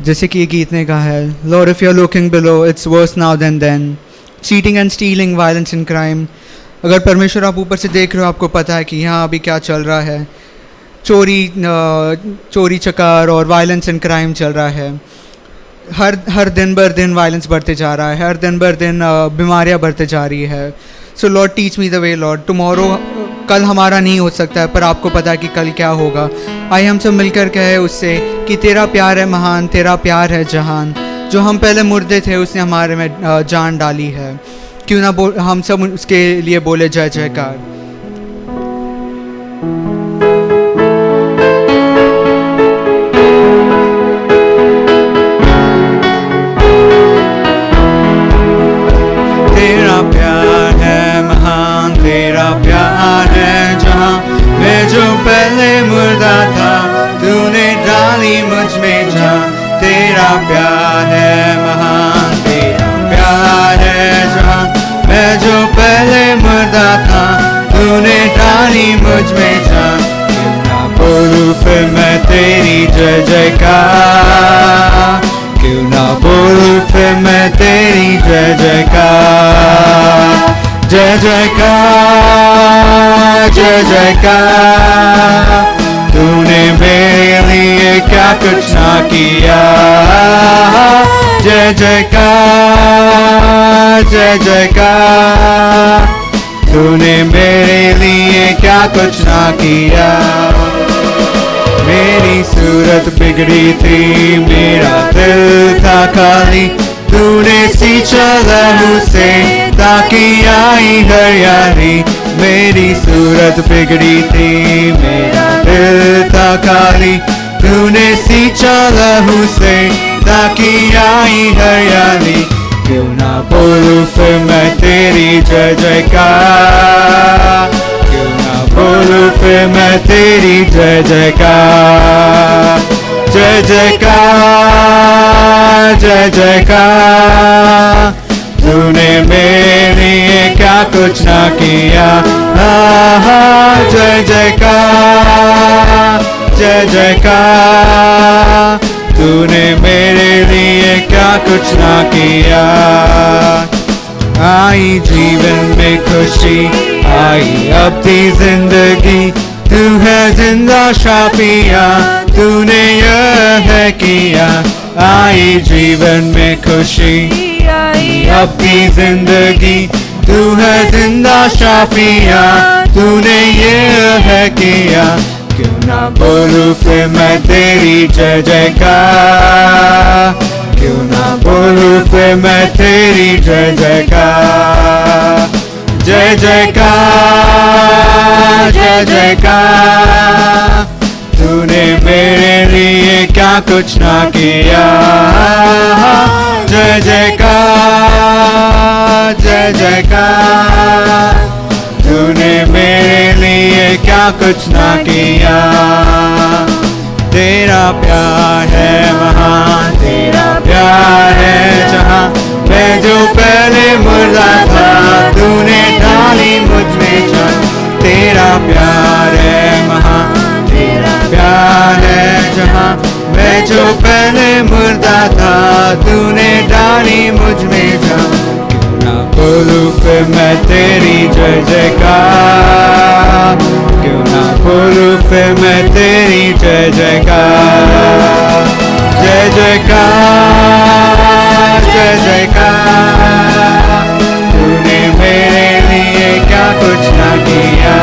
जैसे कि ये गीत ने कहा है, Lord if you are looking below it's worse now then cheating and stealing violence and crime. अगर परमेश्वर आप ऊपर से देख रहे हो, आपको पता है कि यहाँ अभी क्या चल रहा है, चोरी चकार और वायलेंस एंड क्राइम चल रहा है। हर दिन बर दिन वायलेंस बढ़ते जा रहा है, हर दिन बर दिन बीमारियाँ बढ़ते जा रही है। So Lord teach me the way Lord, tomorrow कल हमारा नहीं हो सकता है, पर आपको पता है कि कल क्या होगा। आइए हम सब मिलकर कहे उससे कि तेरा प्यार है महान, तेरा प्यार है जहान। जो हम पहले मुर्दे थे उसने हमारे में जान डाली है। क्यों ना हम सब उसके लिए बोले जय जयकार। तेरा प्यार है महान, तेरा प्यार है जहां। मैं जो पहले मुर्दा था तूने डाली मुझ में जान। तेरा प्यार है महान, तेरा प्यार है जहां। मैं जो पहले मुर्दा था तूने डाली मुझ में जान। क्यों ना बोलूं फिर मैं तेरी जय जयकार, क्यों ना बोलूं फिर मैं तेरी जय जयकार। जय जयकार जय जयकार, तूने मेरे लिए क्या कुछ ना किया। जय जयकार जय जयकार, तूने मेरे लिए क्या कुछ ना किया। मेरी सूरत बिगड़ी थी, मेरा दिल था खाली, तूने सींचा लहू से ताकि आई हरियाली। मेरी सूरत बिगड़ी थी, मेरा दिल था खाली, तूने सींचा लहू से ताकि आई हरियाली। क्यों ना बोलूं फिर मैं तेरी जय जयकार, क्यों ना बोलूं फिर मैं तेरी जय जयकार। जय जयकार जय जयकार, तूने मेरे लिए क्या कुछ ना किया। जय जयकार जय जयकार, तूने मेरे लिए क्या कुछ ना किया। आई जीवन में खुशी, आई अब थी जिंदगी, तू है जिंदा शाफिया, तूने यह है किया। आई जीवन में खुशी, आई अब थी जिंदगी, तू है जिंदा शाफिया, तूने यह है किया। क्यों ना बोलूं फिर मैं तेरी जय जयकार, क्यों ना बोलूं फिर मैं तेरी जय जयकार। जय जयकार जय जयकार, तूने मेरे लिए क्या कुछ ना किया। जय जयकार जय जयकार, तूने मेरे लिए क्या कुछ ना किया। तेरा प्यार है महान, तेरा प्यार है जहां। मैं जो पहले मुर्दा था तूने डाली मुझ में जान। तेरा प्यार है महान, तेरा प्यार है जहां। मैं जो पहले मुर्दा था तूने डाली मुझ में जान। क्यों ना बोलूं फिर मैं तेरी जय जयकार, क्यों ना बोलूं फिर मैं तेरी जय जयकार। जय जयकार जय जयकार, तूने मेरे लिए क्या कुछ ना किया।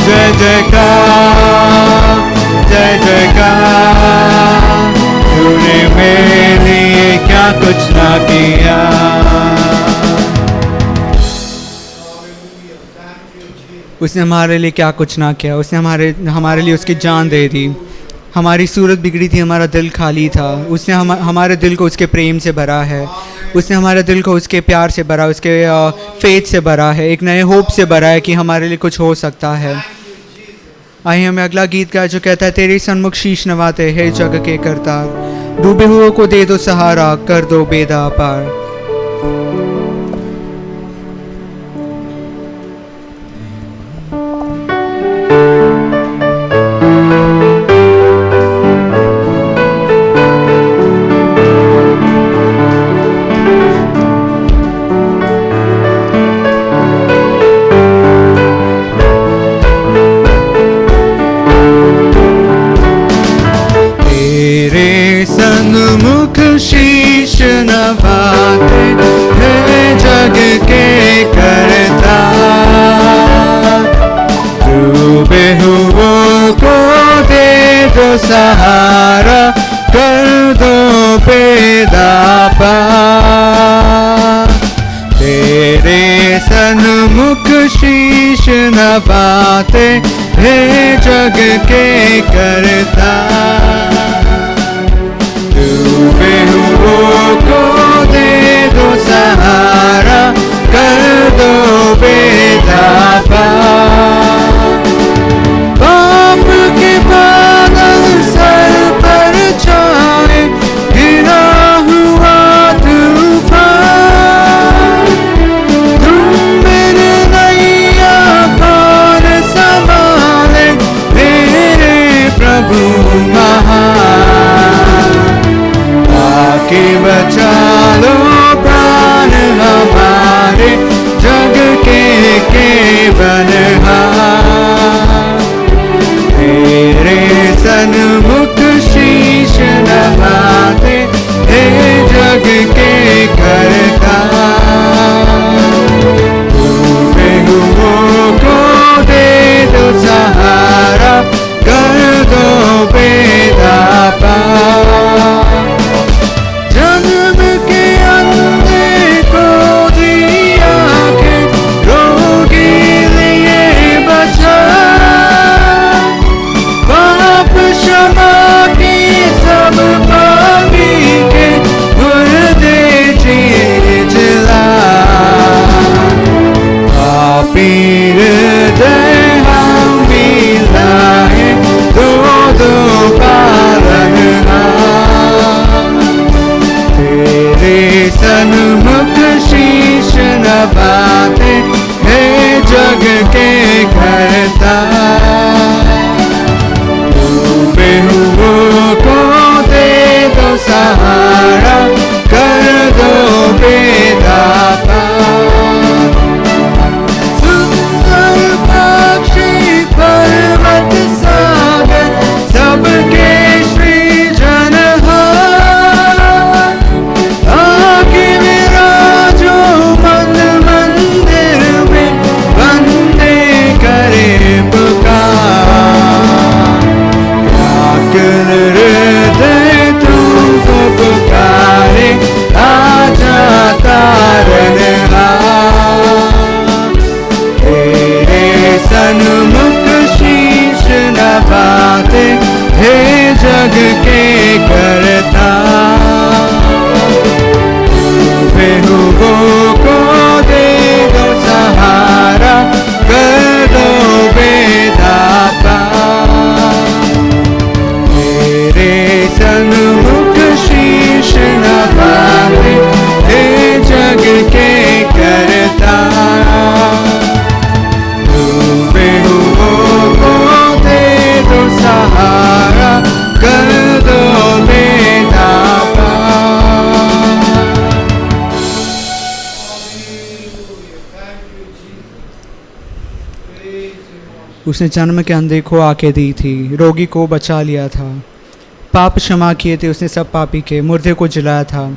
जय जयकार जय जयकार, तूने मेरे लिए क्या कुछ ना किया। उसने हमारे लिए क्या कुछ ना किया, उसने हमारे लिए उसकी जान दे दी। हमारी सूरत बिगड़ी थी, हमारा दिल खाली था, उसने हमारे दिल को उसके प्रेम से भरा है। उसने हमारे दिल को उसके प्यार से भरा, उसके फेथ से भरा है, एक नए होप से भरा है कि हमारे लिए कुछ हो सकता है। आइए हमें अगला गीत गाए जो कहता है, तेरे सन्मुख शीश नवाते हे जग के करतार। डूबे हुए को दे दो सहारा, कर दो बेदा पार। सहारा, कर दो बेड़ा पार। तेरे सन्मुख शीश नवाते हे जग के करता। डूबे हुओं को दे दो सहारा, कर दो बेड़ा पार। पाप के बादल सर पर छाए, गिरा हुआ तूफान। तुम मेरे नैया कौन संभाले, मेरे प्रभु महान। आके बचा लो प्राण हमारे, जग के बनहार। तेरे सन्मुख शीश नवाते हे जग के करता। डूबे हुओं को दे दो सहारा, कर दो बेड़ा पार। जन्म के अंधे को दी आंखें, रोगी लिए बचा। पाप क्षमा की सब पापी के, मुर्दे जी जला। पापी हृदय हम मिलाए, दो दो पालनहार। तेरे सन्मुख शीश नवाते हे जग के करता। डूबे हुओं को दे दो सहारा, कर दो बेड़ा पार। सुंदर पक्षी पर्वत सागर, सबके श्री जनहार। आके विराजो मन मंदिर में, बंदे करे पुकार। व्याकुल हृदय तुमको पुकारे, आजा तारनहार। तेरे सन्मुख शीश नवाते हे जग के करता। डूबे हुओं को दे दो सहारा, कर दो बेड़ा पार। तेरे सन्मुख शीश नवाते हे जग के करता। डूबे हुओं को दे दो सहारा, कर दो बेड़ा पार। उसने जन्म के अंधे को आके दी थी, रोगी को बचा लिया था। पाप क्षमा किए थे उसने सब पापी के, मुर्दे को जलाया था।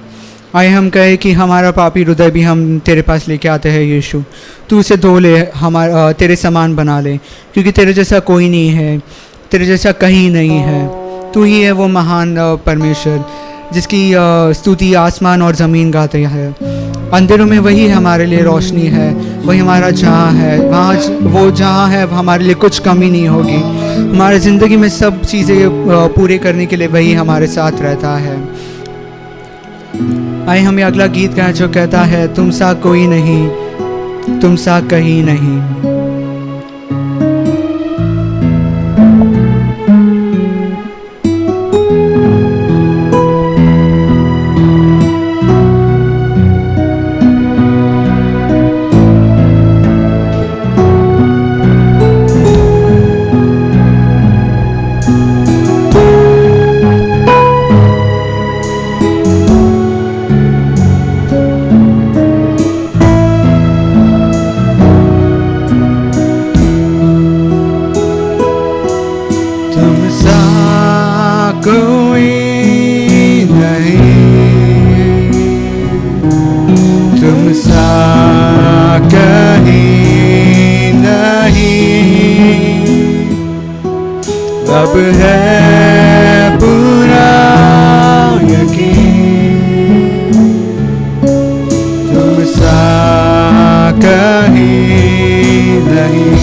आए हम कहे कि हमारा पापी हृदय भी हम तेरे पास लेके आते हैं यीशु। तू उसे धो ले, हमारा तेरे समान बना ले, क्योंकि तेरे जैसा कोई नहीं है, तेरे जैसा कहीं नहीं है। तू ही है वो महान परमेश्वर जिसकी स्तुति आसमान और ज़मीन गाते हैं। अंधेरों में वही हमारे लिए रोशनी है, वही हमारा जहाँ है, वहाँ वो जहाँ है हमारे लिए कुछ कमी नहीं होगी। हमारी ज़िंदगी में सब चीज़ें पूरे करने के लिए वही हमारे साथ रहता है। आइए हमें अगला गीत गाएं जो कहता है, तुम सा कोई नहीं, तुम सा कहीं नहीं। अब है पूरा यकीन, तुम सा कहीं नहीं,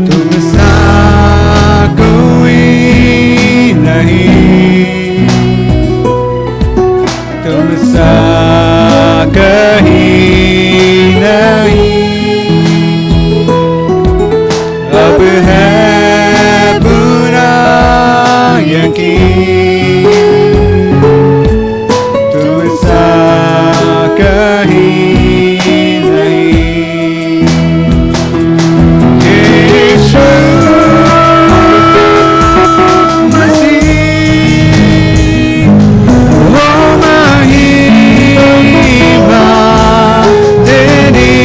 तुम सा कोई नहीं, तुम सा कहीं नहीं। अब है पूरा यकीन, तुम सा कहीं नहीं। यीशु मसीह, वो महिमा तेरी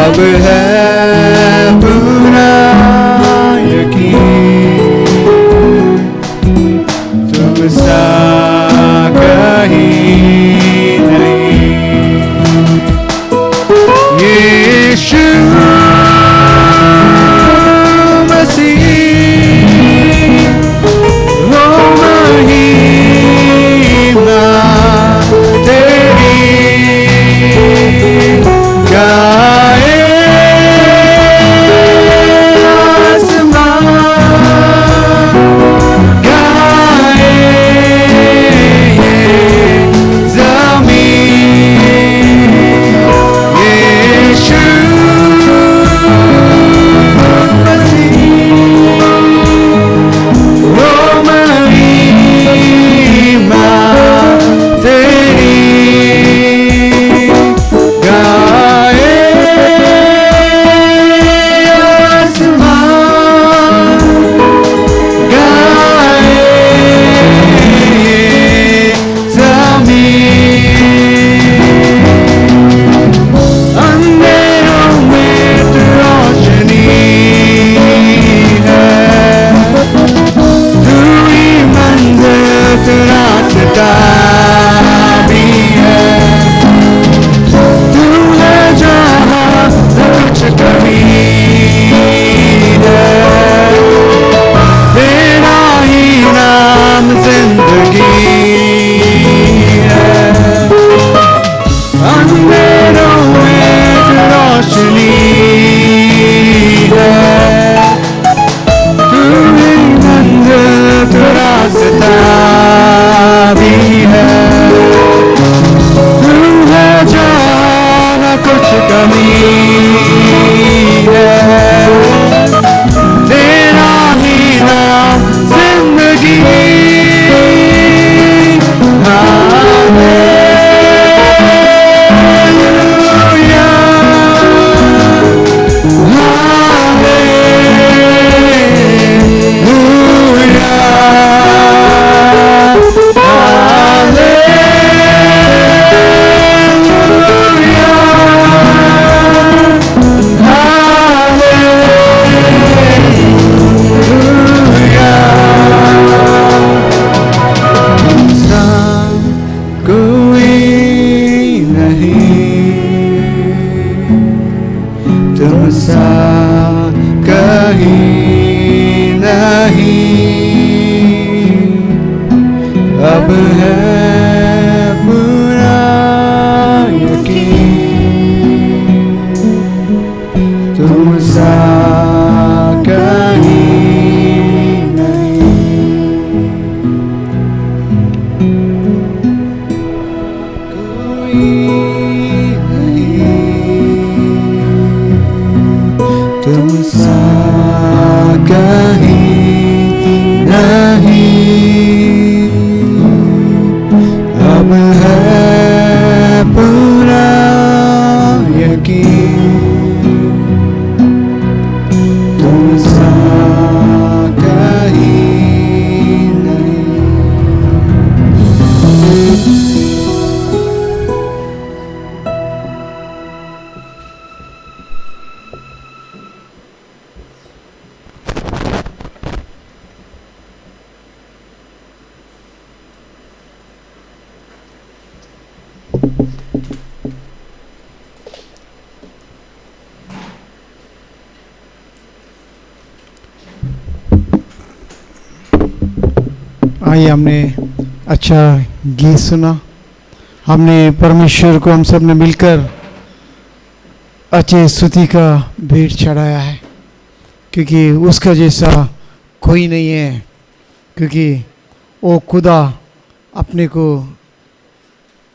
अब है पूरा यकीन, तुम सा कहीं नहीं। यीशु मसीह, वो महिमा तेरी गाए सा कहीं नहीं, अब है पूरा यकीन, तुम सा कहीं नहीं। कोई तुम सा कहीं नहीं, अब है पूरा यकीन, तुम सा कहीं नहीं। आइए, हमने अच्छा गीत सुना, हमने परमेश्वर को हम सब ने मिलकर अच्छे स्तुति का भेंट चढ़ाया है, क्योंकि उसका जैसा कोई नहीं है, क्योंकि वो खुदा अपने को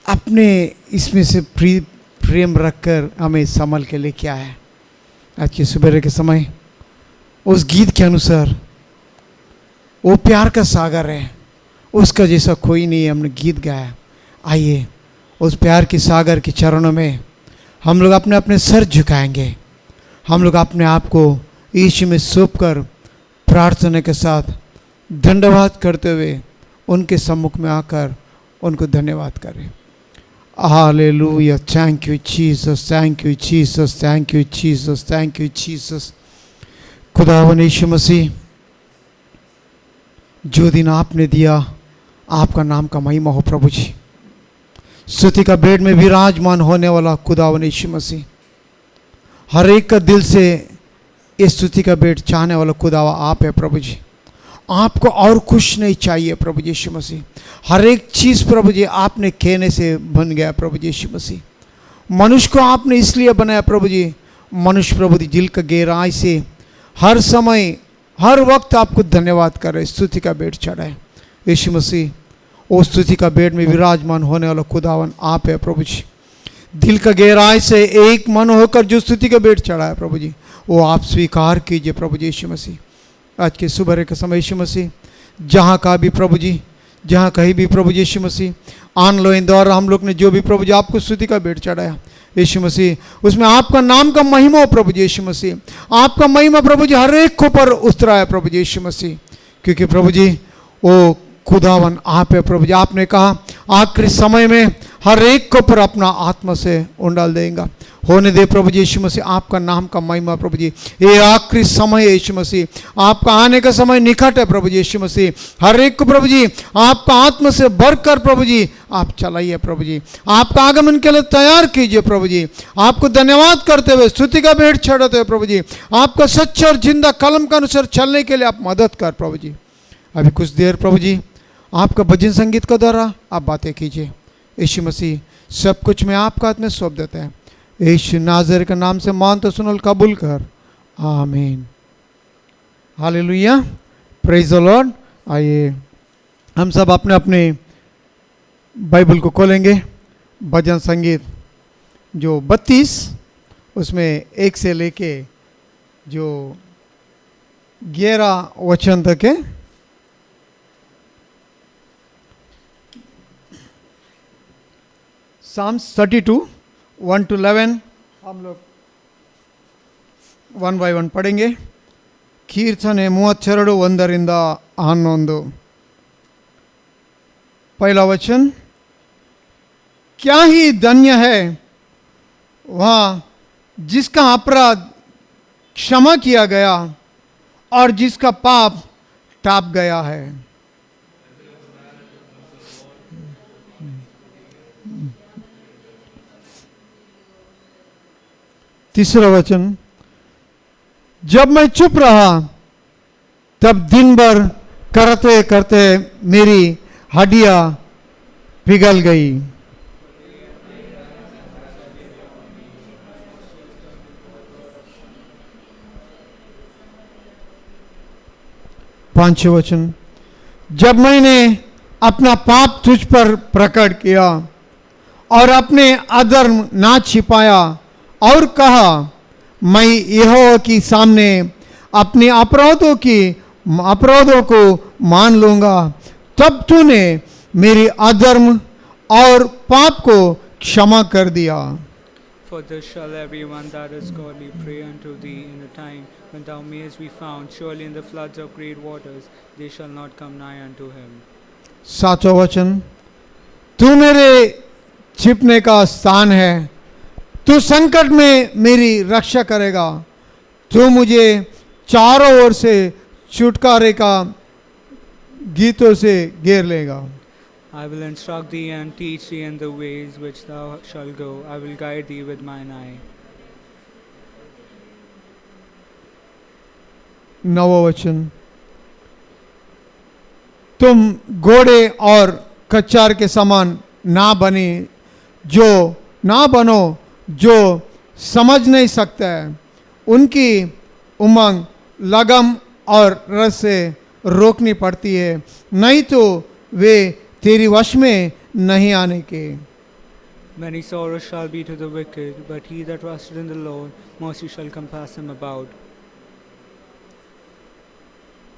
अपने इसमें से प्रेम रखकर हमें संभाल के लेके आया है। आज के सुबह के समय उस गीत के अनुसार वो प्यार का सागर है, उसका जैसा कोई नहीं है, हमने गीत गाया। आइए उस प्यार के सागर के चरणों में हम लोग अपने अपने सर झुकाएंगे, हम लोग अपने आप को यीशु में सौंप कर प्रार्थना के साथ धन्यवाद करते हुए उनके सम्मुख में आकर उनको धन्यवाद करें। Hallelujah, thank you Jesus, thank you Jesus, thank you Jesus, thank you Jesus. खुदावन यीशु मसीह, जो दिन आपने दिया, आपका नाम का महिमा हो प्रभु जी। स्तुति का बेड में विराजमान होने वाला खुदावन यीशु मसीह, हर एक का दिल से इस स्तुति का बेड चाहने वाला खुदावा आप है प्रभु जी। आपको और कुछ नहीं चाहिए प्रभु जी यीशु मसीह। हर एक चीज़ प्रभु जी आपने कहने से बन गया प्रभु जी यीशु मसीह। मनुष्य को आपने इसलिए बनाया प्रभु जी, मनुष्य प्रभु जी दिल का गहराई से हर समय हर वक्त आपको धन्यवाद कर रहे, स्तुति का बेड चढ़ाए यीशु मसीह। उस स्तुति का बेड में विराजमान होने वाला खुदावन आप है प्रभु जी। दिल का गहराई से एक मन होकर जो स्तुति का बेड चढ़ाया प्रभु जी, वो आप स्वीकार कीजिए प्रभु जी यीशु मसीह। आज के सुबह के समय यीशु मसीह, जहाँ का भी प्रभु जी, जहाँ कहीं भी प्रभु जी यीशु मसीह ऑनलाइन द्वारा हम लोग ने जो भी प्रभु जी आपको स्तुति का बेड चढ़ाया यीशु मसीह, उसमें आपका नाम का महिमा हो प्रभु जी यीशु मसीह। आपका महिमा प्रभु जी हर एक को पर उतरा है प्रभु जी यीशु मसीह, क्योंकि प्रभु जी वो खुदावन आप है प्रभु जी। आपने कहा आखिरी समय में हर एक को पर अपना आत्मा से उंडाल देगा। होने दे प्रभु जी यीशु मसीह, आपका नाम का महिमा प्रभु जी। ये आखिरी समय है यीशु मसीह, आपका आने का समय निकट है प्रभु जी यीशु मसीह। हर एक को प्रभु जी आपका आत्मा से भरकर प्रभु जी आप चलाइए प्रभु जी, आपका आगमन के लिए तैयार कीजिए प्रभु जी। आपको धन्यवाद करते हुए स्तुति का भेंट चढ़ाते हुए प्रभु जी, आपका सच्चा और जिंदा कलम के अनुसार चलने के लिए आप मदद कर प्रभु जी। अभी कुछ देर प्रभु जी आपका भजन संगीत का द्वारा आप बातें कीजिए यीशु मसीह। सब कुछ मैं आपका हाथ में सौंप देता है, यीशु नाज़र के नाम से मान तो सुनल कबूल कर, आमीन। Hallelujah, praise the Lord. आइए हम सब अपने अपने बाइबल को खोलेंगे। भजन संगीत जो 32 उसमें 1 से लेके जो 11 वचन तक है। Psalms 32 1 to 11 हम लोग 1 by 1 पढ़ेंगे। कीर्तने 32 1 11। पहला वचन, क्या ही धन्य है वह जिसका अपराध क्षमा किया गया और जिसका पाप टाप गया है। तीसरा वचन, जब मैं चुप रहा तब दिन भर करते करते मेरी हड्डियां पिघल गई। पांचवें वचन, जब मैंने अपना पाप तुझ पर प्रकट किया और अपने अधर्म ना छिपाया और कहा मैं यहोवा के सामने अपने अपराधों को मान लूंगा, तब तूने मेरी अधर्म और पाप को क्षमा कर दिया। For this shall everyone that is godly pray unto thee in the time when thou mayest be found. Surely in the floods of great waters they shall not come nigh unto him. सातवां वचन, तू मेरे छिपने का स्थान है, तू संकट में मेरी रक्षा करेगा, तू मुझे चारों ओर से छुटकारे का गीतों से घेर लेगा। I will instruct thee and teach thee in the ways which thou shalt go. I will guide thee with mine eye. नौवां वचन, तुम घोड़े और खच्चर के समान ना बनो जो समझ नहीं सकते हैं, उनकी उमंग लगम और रस से रोकनी पड़ती है, नहीं तो वे तेरी वश में नहीं आने के। Many sorrows shall be to the wicked, but he that trusteth in the Lord, mercy shall compass him about.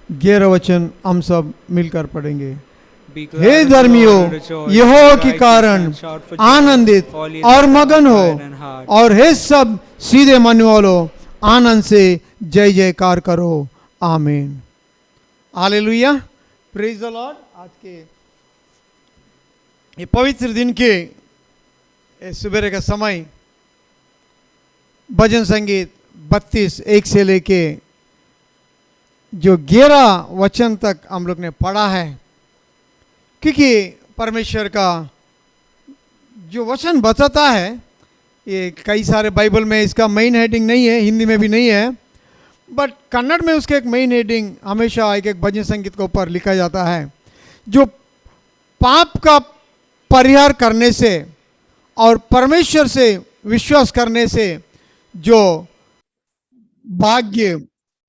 11 वचन हम सब मिलकर पढ़ेंगे। Be glad hey in the धर्मियों, Lord and rejoice. Jehovah Be के righteous कारण and shout for joy, आनंदित all ye और that मगन are हो, upright in heart. और हे सब सीधे मन वालों आनंद से जय जयकार करो, आमीन। Hallelujah, praise the Lord. आज के ये पवित्र दिन के सुबह का समय भजन संगीत 32 1 से लेके जो 11 वचन तक हम लोग ने पढ़ा है, क्योंकि परमेश्वर का जो वचन बताता है, ये कई सारे बाइबल में इसका मेन हेडिंग नहीं है, हिंदी में भी नहीं है, बट कन्नड़ में उसके एक मेन हेडिंग हमेशा एक भजन संगीत के ऊपर लिखा जाता है, जो पाप का परिहार करने से और परमेश्वर से विश्वास करने से जो भाग्य,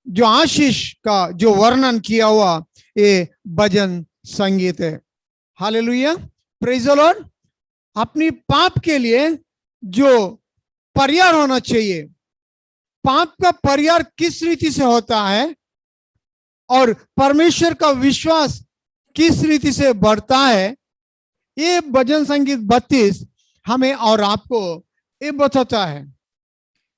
जो आशीष का जो वर्णन किया हुआ ये भजन संगीत है। Hallelujah, praise the Lord. अपनी पाप के लिए जो परिहार होना चाहिए, पाप का परिहार किस रीति से होता है और परमेश्वर का विश्वास किस रीति से बढ़ता है, ये भजन संगीत 32 हमें और आपको ये बताता है।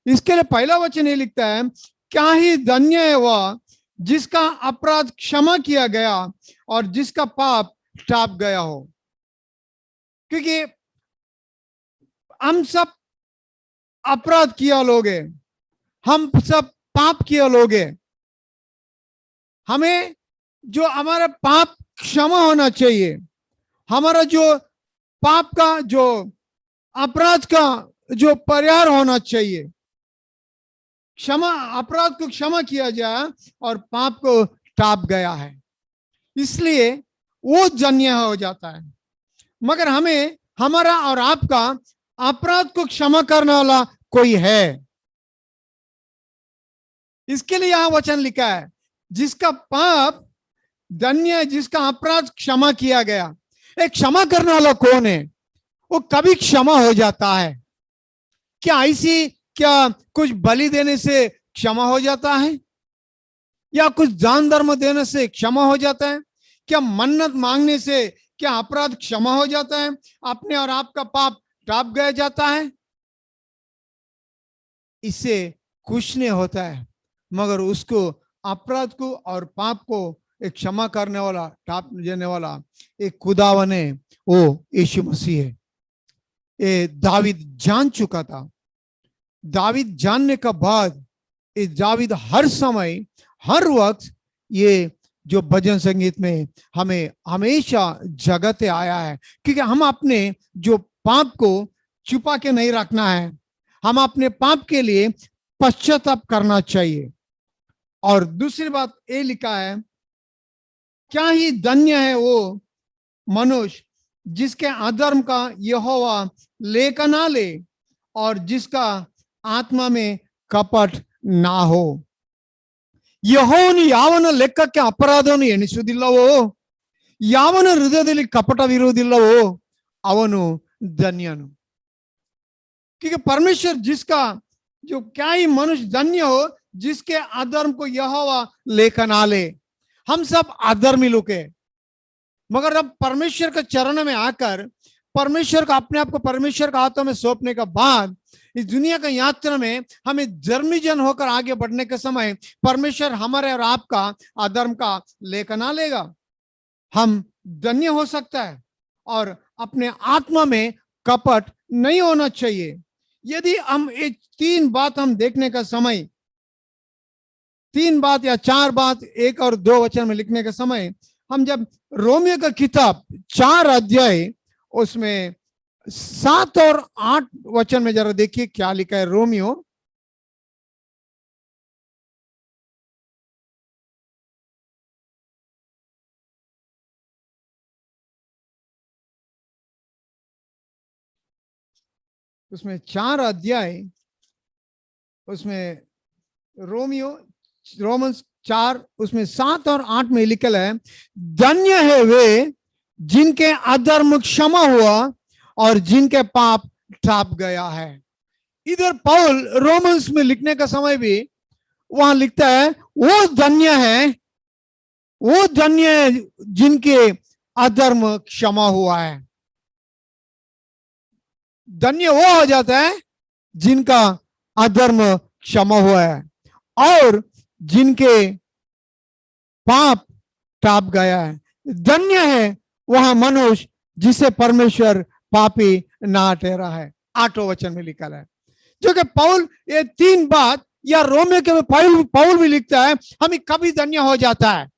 इसके लिए पहला वचन ये लिखता है, क्या ही धन्य है वह जिसका अपराध क्षमा किया गया और जिसका पाप टाप गया हो। क्योंकि हम सब अपराध किया लोग हैं, हम सब पाप किया लोग हैं, हमें जो हमारा पाप क्षमा होना चाहिए, हमारा जो पाप का जो अपराध का जो परिहार होना चाहिए, क्षमा, अपराध को क्षमा किया जाए और पाप को टाप गया है, इसलिए वो जन्य हो जाता है। मगर हमें हमारा और आपका अपराध को क्षमा करने वाला कोई है। इसके लिए यहां वचन लिखा है, जिसका पाप धन्य, जिसका अपराध क्षमा किया गया। एक क्षमा करने वाला कौन है? वो कभी क्षमा हो जाता है क्या? ऐसी क्या कुछ बलि देने से क्षमा हो जाता है, या कुछ दान धर्म देने से क्षमा हो जाता है? क्या मन्नत मांगने से क्या अपराध क्षमा हो जाता है? अपने और आपका पाप टाप गया जाता है? इससे कुछ नहीं होता है, मगर उसको अपराध को और पाप को एक क्षमा करने वाला, टाप देने वाला एक खुदावन है, वो यीशु मसीह है। ये दावीद जान चुका था। दावीद जानने का बाद ये दावीद हर समय हर वक्त ये जो भजन संगीत में हमें हमेशा जगाते आया है, क्योंकि हम अपने जो पाप को छुपा के नहीं रखना है, हम अपने पाप के लिए पश्चाताप करना चाहिए। और दूसरी बात ये लिखा है, क्या ही धन्य है वो मनुष्य जिसके अधर्म का यहोवा लेकर ना ले और जिसका आत्मा में कपट ना हो. ಯೆಹೋವನು ಯಾವನ ಲೆಕ್ಕಕ್ಕೆ ಅಪರಾಧವನ್ನು ಎಣಿಸುವುದಿಲ್ಲವೋ, ಯಾವನ ಹೃದಯದಲ್ಲಿ ಕಪಟವಿರುವುದಿಲ್ಲವೋ ಅವನು धन्यनु. क्योंकि परमेश्वर जिसका जो क्या ही मनुष्य धन्य हो जिसके अधर्म को यहोवा लेकर ना ले. हम सब अधर्मी लोग हैं, मगर अब परमेश्वर के चरण में आकर परमेश्वर का अपने आप को परमेश्वर का हाथों में सौंपने के बाद इस दुनिया का यात्रा में हमें धर्मी जन होकर आगे बढ़ने के समय परमेश्वर हमारे और आपका अधर्म का लेकर ना लेगा. हम धन्य हो सकता है और अपने आत्मा में कपट नहीं होना चाहिए. यदि हम ये तीन बात हम देखने का समय, तीन बात या चार बात एक और दो वचन में लिखने का समय, हम जब रोमियो का किताब 4 अध्याय उसमें 7 और 8 वचन में जरा देखिए क्या लिखा है. रोमियो उसमें 4 अध्याय उसमें रोमन्स 4 उसमें 7 और 8 में लिखा है, धन्य है वे जिनके अधर्म क्षमा हुआ और जिनके पाप टाप गया है. इधर पौल रोमन्स में लिखने का समय भी वहां लिखता है वो धन्य है, वो धन्य है जिनके अधर्म क्षमा हुआ है. धन्य वो हो जाता है जिनका अधर्म क्षमा हुआ है और जिनके पाप टाप गया है. धन्य है वहां मनुष्य जिसे परमेश्वर पापी ना ठहरा है. 8वें वचन में लिखा है. जो कि पौल ये तीन बात या रोमियो के पौल भी लिखता है, हमें कभी धन्य हो जाता है.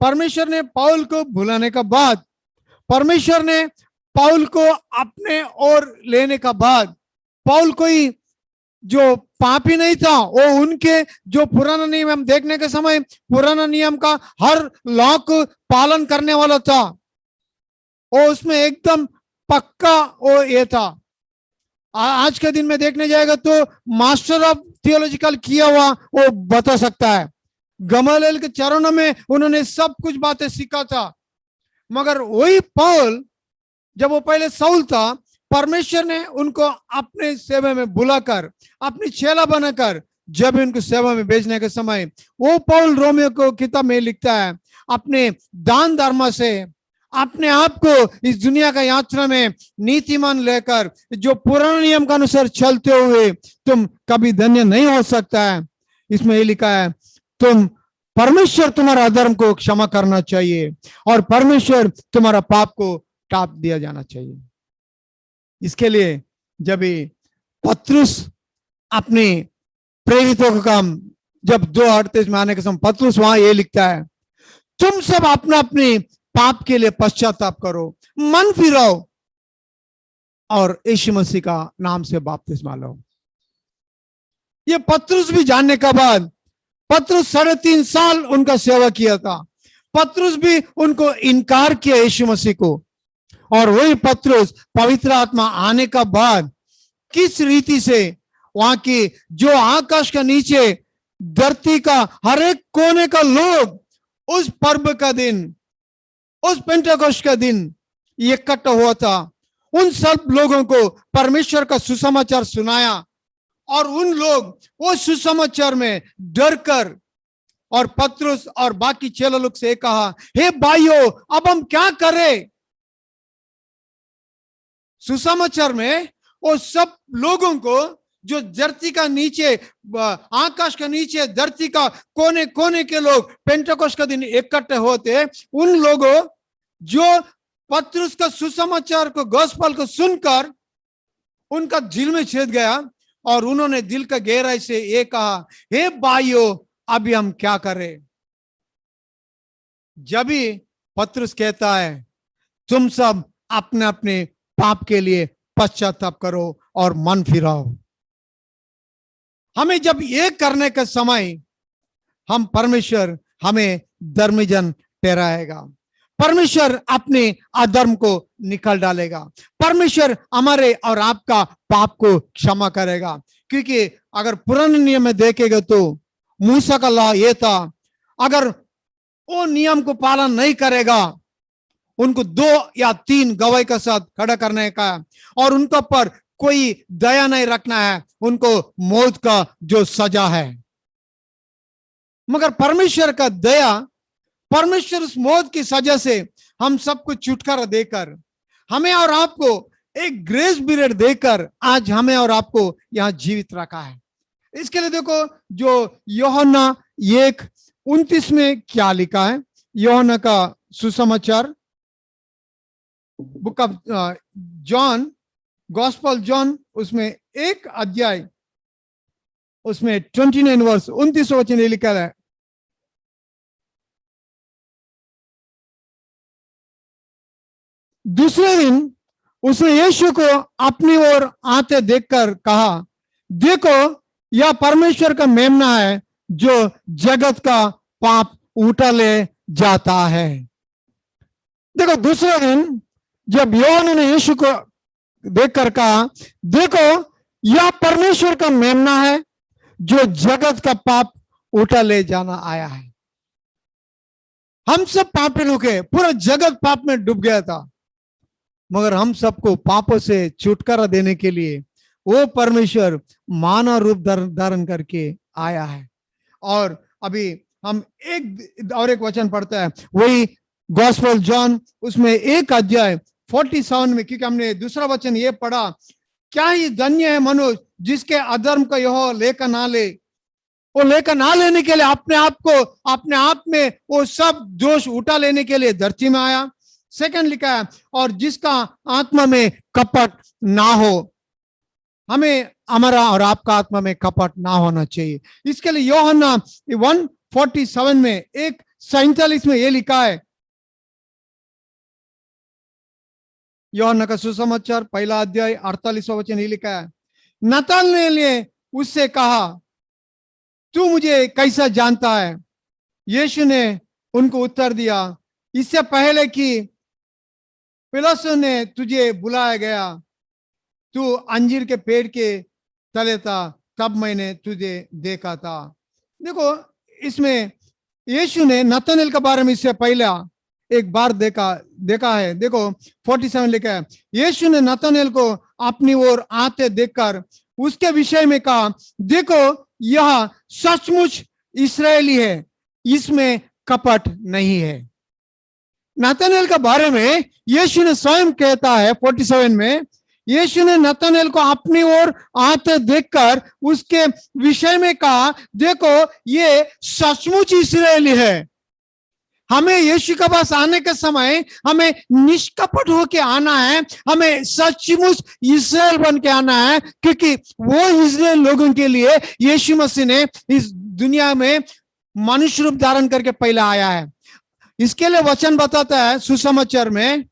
परमेश्वर ने पौल को बुलाने का बाद, परमेश्वर ने पौल को अपने ओर लेने का बाद, पौल कोई जो पापी नहीं था, वो उनके जो पुराना नियम हम देखने के समय पुराना नियम का हर लॉ को पालन करने वाला था. वो उसमें एकदम पक्का वो ये था. आज के दिन में देखने जाएगा तो मास्टर ऑफ थियोलॉजिकल किया हुआ वो बता सकता है. गमालियल के चरणों में उन्होंने सब कुछ बातें सीखा था. मगर वही पौल जब वो पहले साउल था, परमेश्वर ने उनको अपने सेवा में बुलाकर अपनी चेला बनाकर जब उनको सेवा में भेजने के समय वो पौल रोमियो को किताब में लिखता है, अपने दान धर्म से अपने आप को इस दुनिया का यात्रा में नीतिमान लेकर जो पुराने नियम के अनुसार चलते हुए तुम कभी धन्य नहीं हो सकता है. इसमें ये लिखा है तुम परमेश्वर तुम्हारा अधर्म को क्षमा करना चाहिए और परमेश्वर तुम्हारा पाप को टाप दिया जाना चाहिए. इसके लिए जब पत्रुस अपने प्रेरितों का काम जब 2:38 में आने के समय पत्रुस वहां ये लिखता है, तुम सब अपना अपने पाप के लिए पश्चाताप करो, मन फिराओ और यीशु मसीह का नाम से बपतिस्मा लो. ये पत्रुस भी जानने के बाद, पत्रुस 3.5 साल उनका सेवा किया था, पत्रुस भी उनको इनकार किया यीशु मसीह को. और वही पत्रुस पवित्र आत्मा आने का बाद किस रीति से वहां की जो आकाश का नीचे धरती का हर एक कोने का लोग उस पर्व का दिन, उस पेंटेकोस्ट का दिन इकट्ठा हुआ था, उन सब लोगों को परमेश्वर का सुसमाचार सुनाया और उन लोग वो सुसमाचार में डर कर और पत्रुस और बाकी चेला लोग से कहा, हे भाइयों अब हम क्या करें. सुसमाचार में वो सब लोगों को जो धरती का नीचे, आकाश का नीचे धरती का कोने कोने के लोग पेंटेकोस्ट का दिन इकट्ठे होते, उन लोगों जो पत्रुस का सुसमाचार को गॉस्पेल को सुनकर उनका दिल में छेद गया और उन्होंने दिल का गहराई से ये कहा, हे भाइयों अभी हम क्या करें. जब भी पत्रुस कहता है तुम सब अपने अपने पाप के लिए पश्चाताप करो और मन फिराओ, हमें जब ये करने का समय, हम परमेश्वर हमें धर्मजन ठहराएगा, परमेश्वर अपने अधर्म को निकाल डालेगा, परमेश्वर हमारे और आपका पाप को क्षमा करेगा। क्योंकि अगर पुराने नियम में देखेगा तो मूसा का लॉ ये था, अगर वो नियम को पालन नहीं करेगा, उनको 2 या 3 गवाही के साथ खड़ा करने का, और उनके पर कोई दया नहीं रखना है, उनको मौत का जो सजा है। मगर परमेश्वर का दया, परमेश्वर उस मौत की सजा से हम सबको छुटकारा देकर, हमें और आपको एक ग्रेस पीरियड देकर आज हमें और आपको यहां जीवित रखा है। इसके लिए देखो जो यूहन्ना 1:29 में क्या लिखा है। यूहन्ना का सुसमाचार, book of John, gospel John, उसमें 1 अध्याय, उसमें 29 वर्स 29 वचन लिखा है। दूसरे दिन उसने यीशु को अपनी ओर आते देखकर कहा, देखो यह परमेश्वर का मेमना है जो जगत का पाप उठा ले जाता है। देखो दूसरे दिन जब यूहन्ना ने यीशु को देखकर कहा, देखो यह परमेश्वर का मेमना है जो जगत का पाप उठा ले जाना आया है। हम सब पापी लोग हैं, पूरा जगत पाप में डूब गया था, मगर हम सबको पापों से छुटकारा देने के लिए वो परमेश्वर मानव रूप धारण करके आया है। और अभी हम एक वचन पढ़ता है, वही गॉस्पेल जॉन, उसमें 1 अध्याय 47 में, क्योंकि हमने दूसरा वचन ये पढ़ा, क्या ही धन्य है मनुष्य जिसके अधर्म का यह लेकर ना ले। वो लेकर ना लेने के लिए अपने आप में वो सब दोष उठा लेने के लिए धरती में आया। सेकंड लिखा है, और जिसका आत्मा में कपट ना हो। हमें, हमारा और आपका आत्मा में कपट ना होना चाहिए। इसके लिए यूहन्ना 1:47 में 1:47 में ये लिखा है, यूहन्ना का सुसमाचार 1 अध्याय 48वां वचन ये लिखा है, नतनएल ने उससे कहा, तू मुझे कैसा जानता है? यीशु ने उनको उत्तर दिया, इससे पहले कि पिलातुस ने तुझे बुलाया गया, तू अंजीर के पेड़ के तले था, तब मैंने तुझे देखा था। देखो इसमें यीशु ने नतनएल के बारे में इससे पहले एक बार देखा है। देखो 47 लिखा है, यीशु ने नतनएल को अपनी ओर आते देखकर उसके विषय में कहा, देखो यह सचमुच इस्राएली है, इसमें कपट नहीं है। नतनएल के बारे में यीशु ने स्वयं कहता है 47 में, यीशु ने नतनएल को अपनी ओर आते देखकर उसके विषय में कहा, देखो ये सचमुच इस्राएली है। हमें यीशु के पास आने के समय हमें निष्कपट होके आना है, हमें सचमुच इस्राएल बन के आना है, क्योंकि वो इस्राएल लोगों के लिए यीशु मसीह ने इस दुनिया में मनुष्य रूप धारण करके पहले आया है। इसके लिए वचन बताता है सुसमाचार में,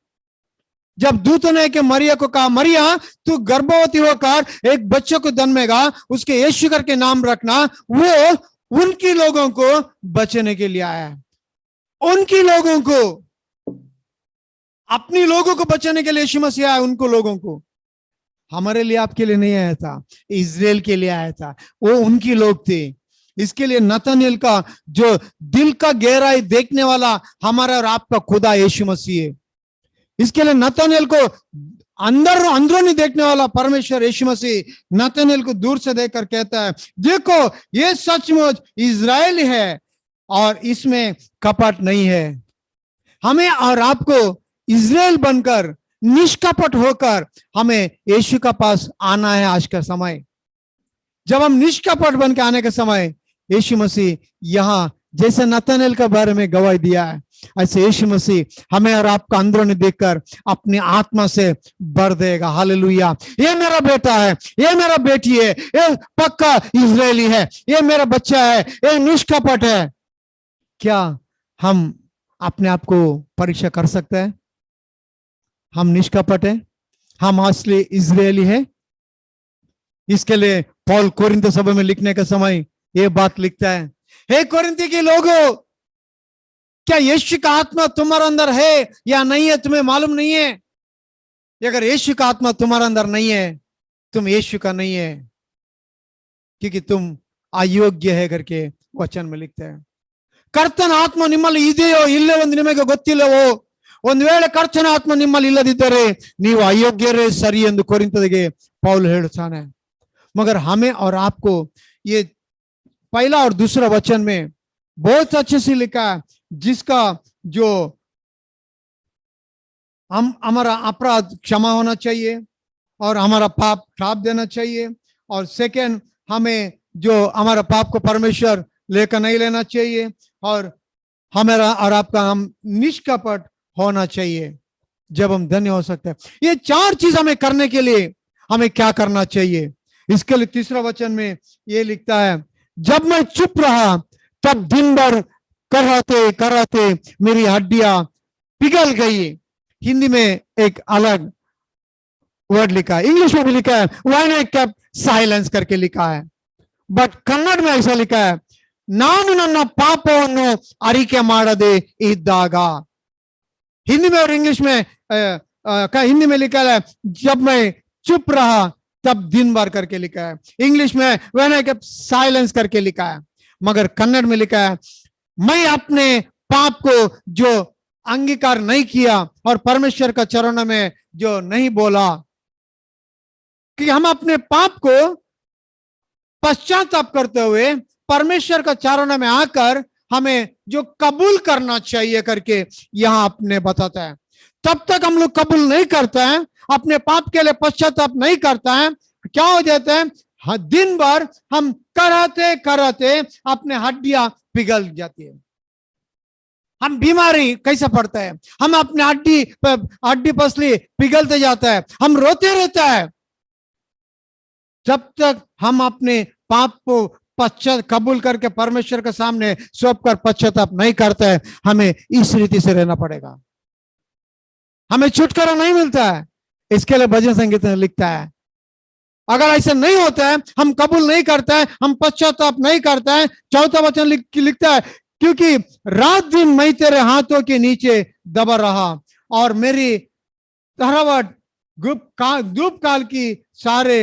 जब दूत ने के मरिया को कहा, मरिया तू गर्भवती होकर एक बच्चे को जन्मेगा, उसके यीशु करके नाम रखना, वो उनकी लोगों को बचाने के लिए आया है। उनकी लोगों को, अपनी लोगों को बचाने के लिए यीशु मसीह आया, उनको लोगों को। हमारे लिए, आपके लिए नहीं आया था, इजराइल के लिए आया था, वो उनकी लोग थे। इसके लिए नतनएल का जो दिल का गहराई देखने वाला हमारा और आपका खुदा यीशु मसीह है। इसके लिए नतनएल को अंदरूनी देखने वाला परमेश्वर यीशु मसीह नतनएल को दूर से देखकर कहता है, देखो ये सचमुच इजराइल है और इसमें कपट नहीं है। हमें और आपको इजराइल बनकर निष्कपट होकर हमें यीशु का पास आना है। आज का समय जब हम निष्कपट बन के आने के समय, यीशु मसीह यहाँ जैसे नतनएल के बारे में गवाही दिया है, ऐसे यीशु मसीह हमें और आपका अंदरूनी देखकर अपनी आत्मा से भर देगा। हालेलुया। ये मेरा बेटा है, ये मेरा बेटी है, ये पक्का इजरायली है, ये मेरा बच्चा है, ये निष्कपट है। क्या हम अपने आप को परीक्षा कर सकते हैं? हम निष्कपट है, हम असली इजरायली है? इसके लिए पौल कोरिन्थ सभा में लिखने के समय ये बात लिखता है, हे कोरिन्थ के लोगों, क्या यीशु का आत्मा तुम्हारे अंदर है या नहीं है तुम्हें मालूम नहीं है? अगर यीशु का आत्मा तुम्हारे अंदर नहीं है, तुम यीशु का नहीं है, क्योंकि तुम अयोग्य है करके वचन में लिखता है। ಕರ್ತನ ಆತ್ಮ ನಿಮ್ಮಲ್ಲಿ ಇದೆಯೋ ಇಲ್ಲವೆಂದು ನಿಮಗೆ ಗೊತ್ತಿಲ್ಲವೋ? ಒಂದು ವೇಳೆ ಕರ್ತನ ಆತ್ಮ ನಿಮ್ಮಲ್ಲಿ ಇಲ್ಲದಿದ್ದರೆ ನೀವು ಅಯೋಗ್ಯರೇ ಸರಿ ಎಂದು ಕೊರಿಂಥರಿಗೆ पौल ಹೇಳುತ್ತಾನೆ। मगर हमें और आपको ये पहला और दूसरा वचन में बहुत अच्छे से लिखा है, जिसका जो हम हमारा अपराध क्षमा होना चाहिए और हमारा पाप ठाप देना चाहिए, और सेकंड हमें जो हमारा पाप को परमेश्वर लेकर नहीं लेना चाहिए, और हमारा और आपका हम निष्कपट होना चाहिए, जब हम धन्य हो सकते हैं। ये चार चीज हमें करने के लिए हमें क्या करना चाहिए? इसके लिए तीसरा वचन में ये लिखता है, जब मैं चुप रहा तब दिन भर कराते कराते मेरी हड्डियां पिघल गई। हिंदी में एक अलग वर्ड लिखा है, इंग्लिश में भी लिखा है व्हेन आई केप्ट साइलेंस करके लिखा है, बट कन्नड़ में ऐसा लिखा है, ನಾನು ನನ್ನ ಪಾಪವನ್ನು ಅರಿಕೆ ಮಾಡದೆ ಇದ್ದಾಗ। हिंदी में और इंग्लिश में हिंदी में लिखा है जब मैं चुप रहा तब दिन भर करके लिखा है, इंग्लिश में व्हेन आई केप्ट साइलेंस करके लिखा है, मगर कन्नड़ में लिखा है मैं अपने पाप को जो अंगीकार नहीं किया और परमेश्वर का चरण में जो नहीं बोला, कि हम अपने पाप को पश्चाताप करते हुए परमेश्वर का चरण में आकर हमें जो कबूल करना चाहिए करके यहां आपने बताता है। तब तक हम लोग कबूल नहीं करते हैं, अपने पाप के लिए पश्चाताप नहीं करता है, क्या हो जाता है, दिन भर हम कराते कराते अपने हड्डियां पिघल जाती है। हम बीमारी कैसे पड़ता है, हम अपने हड्डी पसली पिघलते जाता है, हम रोते रहता है। जब तक हम अपने पाप को कबूल करके परमेश्वर के सामने सौंप कर पश्चाताप नहीं करते हैं, हमें इस रीति से रहना पड़ेगा, हमें छुटकारा नहीं मिलता है। इसके लिए भजन संगीत में लिखता है, अगर ऐसा नहीं होता है, हम कबूल नहीं करते हैं, हम पश्चाताप नहीं करते हैं, चौथा वचन लिखता है, क्योंकि रात दिन मैं तेरे हाथों के नीचे दबा रहा और मेरी तहरावट धूप काल की सारे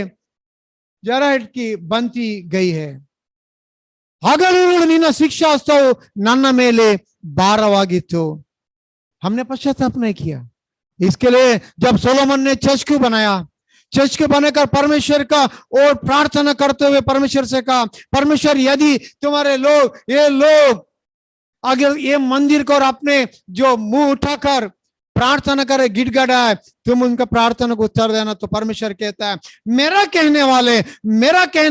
जराहट की बनती गई है। ಹಗಲಿರುಳು ನಿನ್ನ ಶಿಕ್ಷಾಸ್ತವು ನನ್ನ ಮೇಲೆ ಭಾರವಾಗಿತ್ತು। हमने पश्चाताप नहीं किया। इसके लिए जब सोलोमन ने चर्च को बनाया, चर्च को बनाकर परमेश्वर का और प्रार्थना करते हुए परमेश्वर से कहा, परमेश्वर यदि तुम्हारे ये लोग अगर ये मंदिर को और अपने जो मुंह उठाकर प्रार्थना करे गिड़गड़ाए, तुम उनका प्रार्थना को उत्तर देना। तो परमेश्वर कहता है मेरा कहने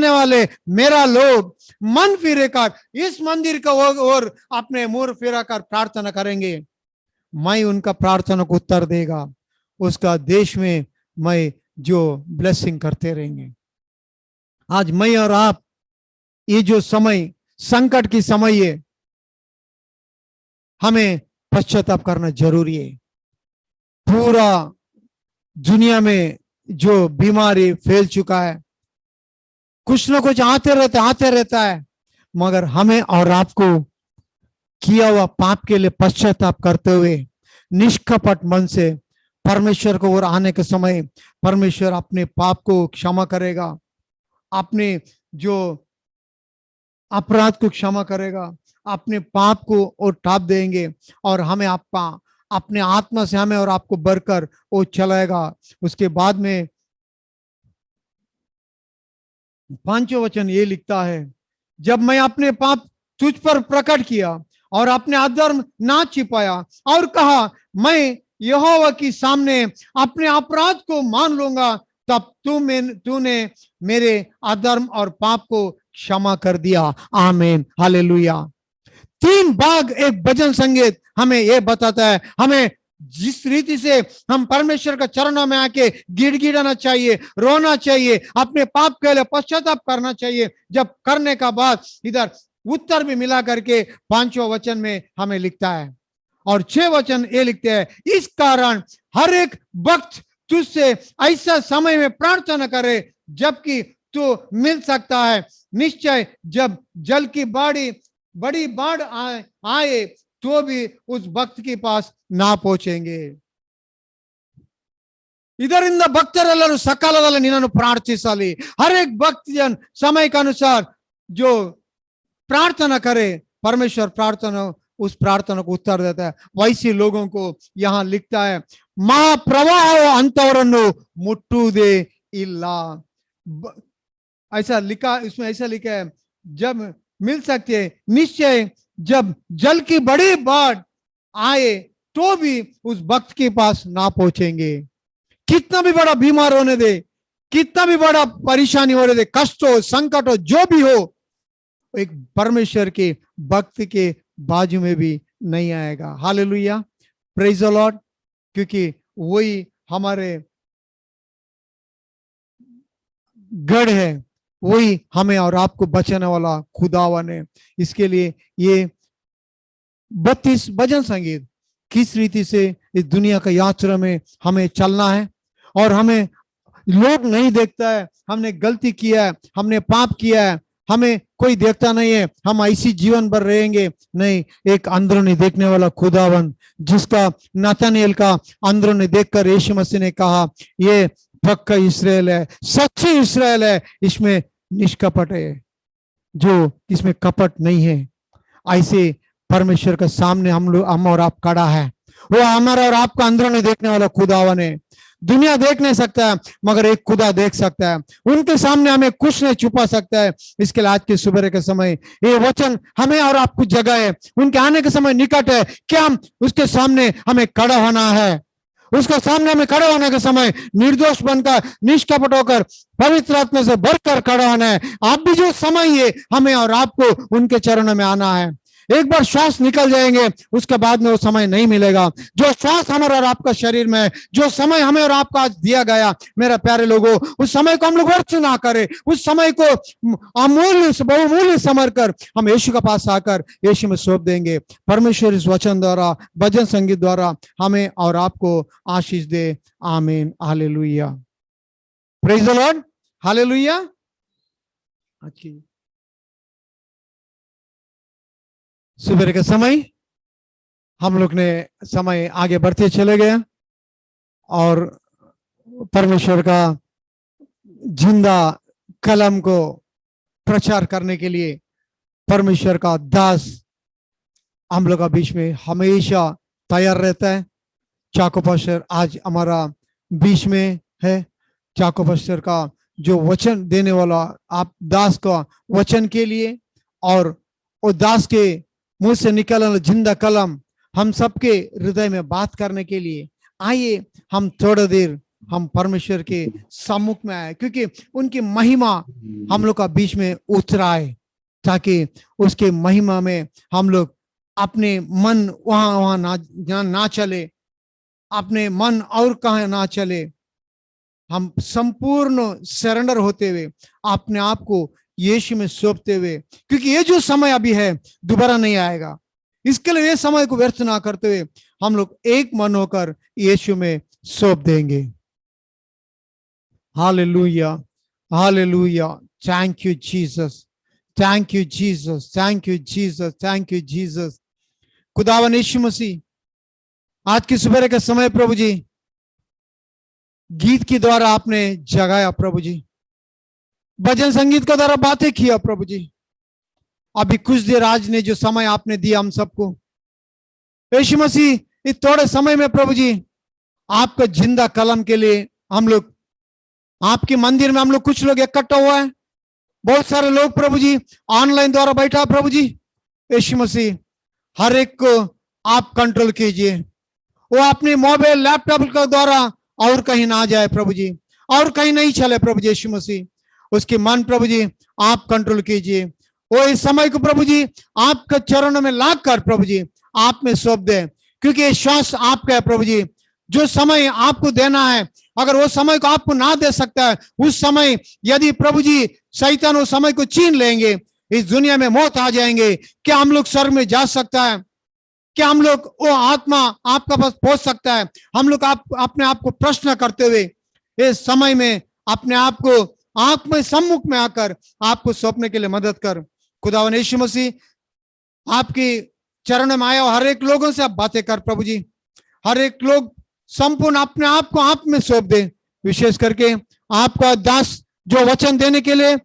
वाले मेरा लोग मन फिरे कर इस मंदिर का और अपने मुंह फिरा कर प्रार्थना करेंगे, मैं उनका प्रार्थना को उत्तर देगा, उसका देश में मैं जो ब्लेसिंग करते रहेंगे। आज मैं और आप ये जो समय संकट की समय है, हमें पश्चाताप करना जरूरी है। पूरा दुनिया में जो बीमारी फैल चुका है, कुछ ना कुछ आते रहता है, मगर हमें और आपको किया हुआ पाप के लिए पश्चाताप करते हुए निष्कपट मन से परमेश्वर को और आने के समय परमेश्वर अपने पाप को क्षमा करेगा, अपने जो अपराध को क्षमा करेगा, अपने पाप को और टाप देंगे, और हमें अपने आत्मा से हमें और आपको बढ़कर वो चलाएगा। उसके बाद में पांचवा वचन ये लिखता है, जब मैं अपने पाप तुझ पर प्रकट किया और अपने अधर्म ना छिपाया और कहा मैं यहोवा के सामने अपने अपराध को मान लूंगा, तब तूने मेरे अधर्म और पाप को क्षमा कर दिया। आमीन, हालेलुया। 3 भाग एक भजन संगीत हमें यह बताता है, हमें जिस रीति से हम परमेश्वर का चरणों में आके गिड़गिड़ाना चाहिए, रोना चाहिए, अपने पाप के लिए पश्चाताप करना चाहिए। जब करने का बाद इधर उत्तर भी मिला करके 5वां वचन में हमें लिखता है, और 6 वचन ये लिखते हैं, इस कारण हर एक वक्त तुझसे ऐसा समय में प्रार्थना करे जबकि तो मिल सकता है। निश्चय जब जल की बड़ी बाढ़ आए तो भी उस भक्त के पास ना पहुंचेंगे। ಇದರಿಂದ ಭಕ್ತರೆಲ್ಲರೂ ಸಕಾಲದಲ್ಲಿ ನಿನ್ನನ್ನು ಪ್ರಾರ್ಥಿಸಲಿ। हर एक भक्त जन समय के अनुसार जो प्रार्थना करे, परमेश्वर प्रार्थना उस प्रार्थना को उत्तर देता है। वैसे लोगों को यहाँ लिखता है, महाप्रवाह अंतवरನ್ನು ಮುಟ್ಟುವುದೇ ಇಲ್ಲ। ऐसा लिखा, इसमें ऐसा लिखा है, जब मिल सकते हैं, निश्चय जब जल की बड़ी बाढ़ आए तो भी उस भक्त के पास ना पहुंचेंगे। कितना भी बड़ा बीमार होने दे, कितना भी बड़ा परेशानी होने दे, कष्ट हो, संकट हो, जो भी हो, एक परमेश्वर के भक्त के बाजू में भी नहीं आएगा। Hallelujah, praise the Lord. क्योंकि वही हमारे गढ़ है, वही हमें और आपको बचाने वाला खुदावन है। इसके लिए ये 32 भजन संगीत किस रीति से इस दुनिया का यात्रा में हमें चलना है, और हमें लोग नहीं देखता है, हमने गलती किया है, हमने पाप किया है, हमें कोई देखता नहीं है, हम ऐसी जीवन भर रहेंगे नहीं। एक अंदरूनी देखने वाला खुदावन, जिसका नतनेल का अंदरूनी देखकर यीशु मसीह ने कहा, ये पक्का इस्राएल है, सच्ची इस्राएल है, इसमें निष्कपट है, जो इसमें कपट नहीं है। ऐसे परमेश्वर के सामने हम और आप खड़ा है। वो हमारा और आपका अंदरूनी देखने वाला खुदावन है। दुनिया देख नहीं सकता है, मगर एक खुदा देख सकता है। उनके सामने हमें कुछ नहीं छुपा सकता है। इसके लिए आज के सुबह के समय ये वचन हमें और आपको जगह है, उनके आने के समय निकट है। क्या हम उसके सामने हमें खड़ा होना है? उसके सामने हमें खड़े होने के समय निर्दोष बनकर, निष्कपट होकर, पवित्र आत्मा से भरकर खड़ा होना है। आप भी जो समय है, हमें और आपको उनके चरणों में आना है। एक बार श्वास निकल जाएंगे, उसके बाद में वो समय नहीं मिलेगा। जो श्वास हमारा और आपका शरीर में है, जो समय हमें और आपको आज दिया गया, मेरा प्यारे लोगों, उस समय को हम लोग व्यर्थ ना करें। उस समय को अमूल्य बहुमूल्य समझकर हम यीशु के पास आकर यीशु में सौंप देंगे। परमेश्वर इस वचन द्वारा, भजन संगीत द्वारा हमें और आपको आशीष दे। आमीन, hallelujah, praise the Lord, hallelujah. अच्छी सुबह के समय हम लोग ने समय आगे बढ़ते चले गए, और परमेश्वर का जिंदा कलम को प्रचार करने के लिए परमेश्वर का दास हम लोग का बीच में हमेशा तैयार रहता है। चाको पास्टर आज हमारा बीच में है। चाको पास्टर का जो वचन देने वाला, आप दास का वचन के लिए और वो दास के मुंह से निकलने जिंदा कलम हम सबके हृदय में बात करने के लिए, आइए हम थोड़ा देर हम परमेश्वर के सम्मुख में आए, क्योंकि उनकी महिमा हम लोग का बीच में उतरा है, ताकि उसके महिमा में हम लोग अपने मन वहां ना चले, अपने मन और कहां ना चले। हम संपूर्ण सरेंडर होते हुए अपने आप को यीशु में सौंपते हुए, क्योंकि ये जो समय अभी है दोबारा नहीं आएगा, इसके लिए ये समय को व्यर्थ ना करते हुए हम लोग एक मन होकर यीशु में सौंप देंगे। Hallelujah, hallelujah, thank you Jesus, thank you Jesus, thank you Jesus, thank you Jesus. खुदावन यीशु मसीह, आज की सुबह के समय प्रभु जी गीत के द्वारा आपने जगाया प्रभु जी, भजन संगीत के द्वारा बातें किया प्रभु जी। अभी कुछ देर आज ने जो समय आपने दिया हम सबको, यीशु मसीह इस थोड़े समय में प्रभु जी आपका जिंदा कलम के लिए हम लोग आपके मंदिर में हम लोग कुछ लोग इकट्ठा हुआ है, बहुत सारे लोग प्रभु जी ऑनलाइन द्वारा बैठा प्रभु जी। यीशु मसीह हर एक को आप कंट्रोल कीजिए, वो अपने मोबाइल लैपटॉप के द्वारा और कहीं ना जाए प्रभु जी, और कहीं नहीं चले प्रभु जी। यीशु मसीह उसके मन प्रभु जी आप कंट्रोल कीजिए, वो इस समय को प्रभु जी आपके चरणों में लाग कर प्रभु जी आप में सौंप दे, क्योंकि ये श्वास आपका है प्रभु जी। जो समय आपको देना है, अगर वो समय को आपको ना दे सकता है, उस समय यदि प्रभु जी शैतान उस समय को छीन लेंगे, इस दुनिया में मौत आ जाएंगे, क्या हम लोग स्वर्ग में जा सकता है? क्या हम लोग वो आत्मा आपका पास पहुंच सकता है? हम लोग अपने आप को प्रश्न करते हुए इस समय में अपने आप को आंख में सम्मुख में आकर आपको सौंपने के लिए मदद कर। खुदावन यीशु मसीह आपकी चरण में आया हर एक लोगों से आप बातें कर प्रभु जी। हर एक लोग संपूर्ण अपने आप को आप में सौंप दे। विशेष करके आपका दास जो वचन देने के लिए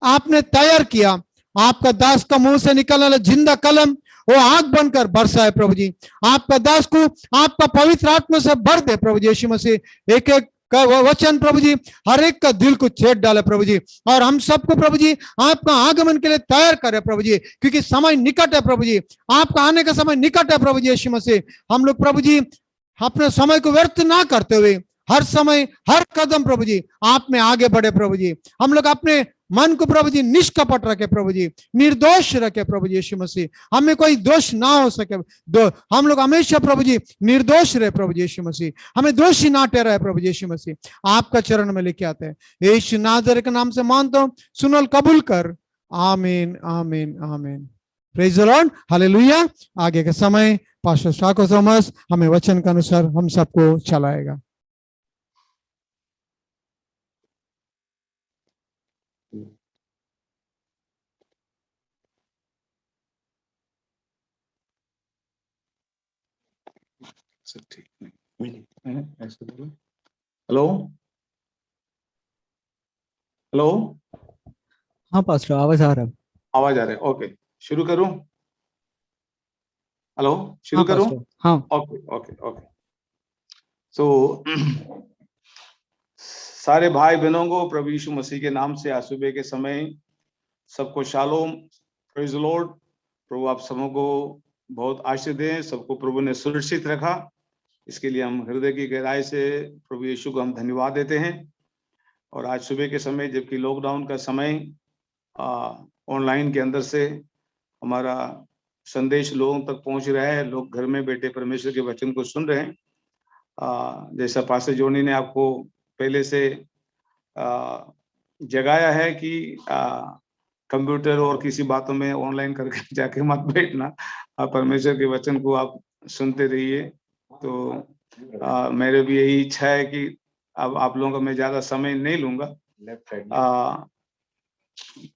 आपने तैयार किया, आपका दास का मुंह से निकलने वाला जिंदा कलम वो आग बनकर बरसाए प्रभु जी। आपका दास को आपका पवित्र आत्मा से भर दे प्रभु जी यीशु मसीह। एक एक का वचन प्रभु जी हर एक का दिल को छेद डाले प्रभु जी, और हम सबको प्रभु जी आपका आगमन के लिए तैयार करे प्रभु जी, क्योंकि समय निकट है प्रभु जी। आपका आने का समय निकट है प्रभु जी यीशु मसीह। हम लोग प्रभु जी अपने समय को व्यर्थ ना करते हुए हर समय हर कदम प्रभु जी आप में आगे बढ़े प्रभु जी। हम लोग अपने मन को प्रभु जी निष्कपट रखे प्रभु जी, निर्दोष रखे प्रभु जी यीशु मसीह। हमें कोई दोष ना हो सके हम लोग हमेशा प्रभु जी निर्दोष रहे प्रभु जी यीशु मसीह। हमें दोषी ना ठहराए प्रभु जी यीशु मसीह। आपका चरण में लेके आते हैं यीशु नाज़रेती के नाम से मांगता हूं, सुनल कबूल कर। आमीन आमीन आमीन। Praise the Lord, hallelujah. आगे का समय पास्टर शाको थॉमस हमें वचन के अनुसार हम सबको चलाएगा। सब ठीक नहीं ऐसे बोलो। हेलो हेलो, हाँ पास्टर, आवाज आ रहा है। आवाज आ रहा है। ओके, शुरू करूं? हेलो, शुरू हाँ करूं? पास्टर, हाँ। Okay okay okay. सो सारे भाई बहनों को प्रभु यीशु मसीह के नाम से आज सुबह के समय सबको शालोम, प्रेज द लॉर्ड। प्रभु आप सबों को बहुत आशीष दें, सबको प्रभु ने सुरक्षित रखा, इसके लिए हम हृदय की गहराई से प्रभु यीशु को हम धन्यवाद देते हैं। और आज सुबह के समय जबकि लॉकडाउन का समय ऑनलाइन के अंदर से हमारा संदेश लोगों तक पहुंच रहा है, लोग घर में बैठे परमेश्वर के वचन को सुन रहे हैं। जैसा पास्टर जोनी ने आपको पहले से जगाया है कि कंप्यूटर और किसी बातों में ऑनलाइन करके जाके मत बैठना, आप परमेश्वर के वचन को आप सुनते रहिए। तो मेरे भी यही इच्छा है कि अब आप लोगों का मैं ज्यादा समय नहीं लूंगा,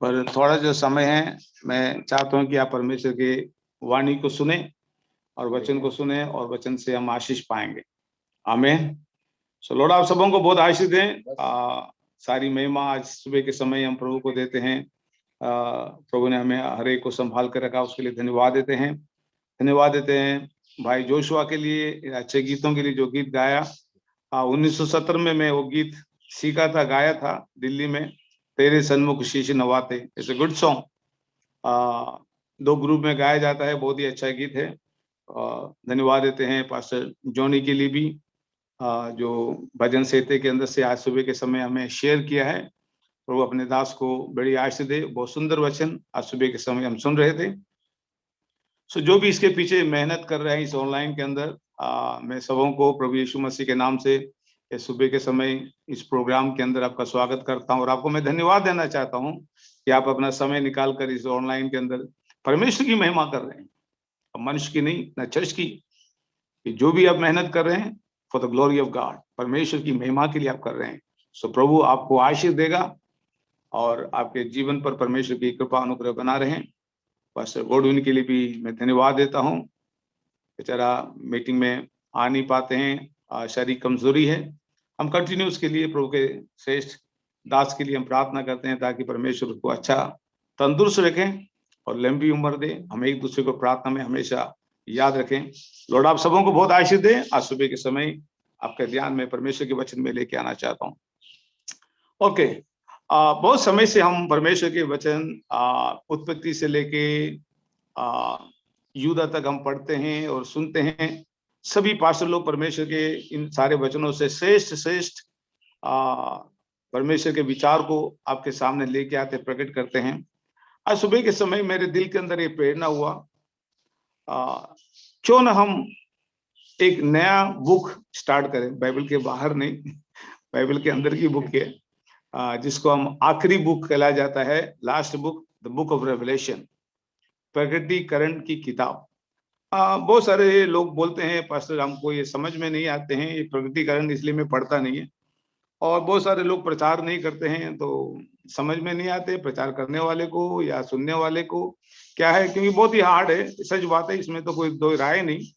पर थोड़ा जो समय है मैं चाहता हूं कि आप परमेश्वर के वाणी को सुने और वचन को सुने और वचन से हम आशीष पाएंगे। आमीन। सो लॉर्ड आप सबों को बहुत आशीष दें। सारी महिमा आज सुबह के समय हम प्रभु को देते हैं। प्रभु ने हमें हर एक को संभाल कर रखा, उसके लिए धन्यवाद देते हैं। धन्यवाद देते हैं भाई जोशुआ के लिए, अच्छे गीतों के लिए जो गीत गाया। 1970 में मैं वो गीत सीखा था, गाया था दिल्ली में, तेरे सन्मुख शीश नवाते। It's a good song. 2 group में गाया जाता है, बहुत ही अच्छा गीत है। धन्यवाद देते हैं पास्टर जॉनी के लिए भी, जो भजन सेते के अंदर से आज सुबह के समय हमें शेयर किया है। प्रभु अपने दास को बड़ी आशीष दे। बहुत सुंदर वचन आज सुबह के समय हम सुन रहे थे। सो जो भी इसके पीछे मेहनत कर रहे हैं इस ऑनलाइन के अंदर, मैं सबों को प्रभु यीशु मसीह के नाम से इस सुबह के समय इस प्रोग्राम के अंदर आपका स्वागत करता हूं। और आपको मैं धन्यवाद देना चाहता हूं कि आप अपना समय निकाल कर इस ऑनलाइन के अंदर परमेश्वर की महिमा कर रहे हैं, मनुष्य की नहीं, न चर्च की। जो भी आप मेहनत कर रहे हैं for the glory of God, परमेश्वर की महिमा के लिए आप कर रहे हैं। सो प्रभु आपको आशीष देगा और आपके जीवन पर परमेश्वर की कृपा अनुग्रह बना रहे। पास्टर गॉडविन के लिए भी मैं धन्यवाद देता हूं, बेचारा मीटिंग में आ नहीं पाते हैं, शारीरिक कमजोरी है। हम कंटिन्यू उसके लिए प्रभु के श्रेष्ठ दास के लिए हम प्रार्थना करते हैं ताकि परमेश्वर को अच्छा तंदुरुस्त रखें और लंबी उम्र दे। हम एक दूसरे को प्रार्थना में हमेशा याद रखें। लॉर्ड आप सबों को बहुत आशीष दे। आज सुबह के समय आपके ध्यान में परमेश्वर के वचन में लेके आना चाहता हूँ। ओके, बहुत समय से हम परमेश्वर के वचन उत्पत्ति से लेके यूदा तक हम पढ़ते हैं और सुनते हैं। सभी पास्टर लोग परमेश्वर के इन सारे वचनों से श्रेष्ठ परमेश्वर के विचार को आपके सामने लेके आते, प्रकट करते हैं। आज सुबह के समय मेरे दिल के अंदर ये प्रेरणा हुआ, क्यों ना हम एक नया बुक स्टार्ट करें, बाइबल के बाहर नहीं, बाइबल के अंदर की बुक है, जिसको हम आखिरी बुक कहला जाता है, last book, the book of revelation, प्रकटीकरण की किताब। बहुत सारे लोग बोलते हैं पास्टर हमको ये समझ में नहीं आते हैं, ये प्रकटीकरण इसलिए मैं पढ़ता नहीं है। और बहुत सारे लोग प्रचार नहीं करते हैं, तो समझ में नहीं आते प्रचार करने वाले को या सुनने वाले को क्या है, क्योंकि बहुत ही हार्ड है, सच बात है, इसमें तो कोई दो राय नहीं।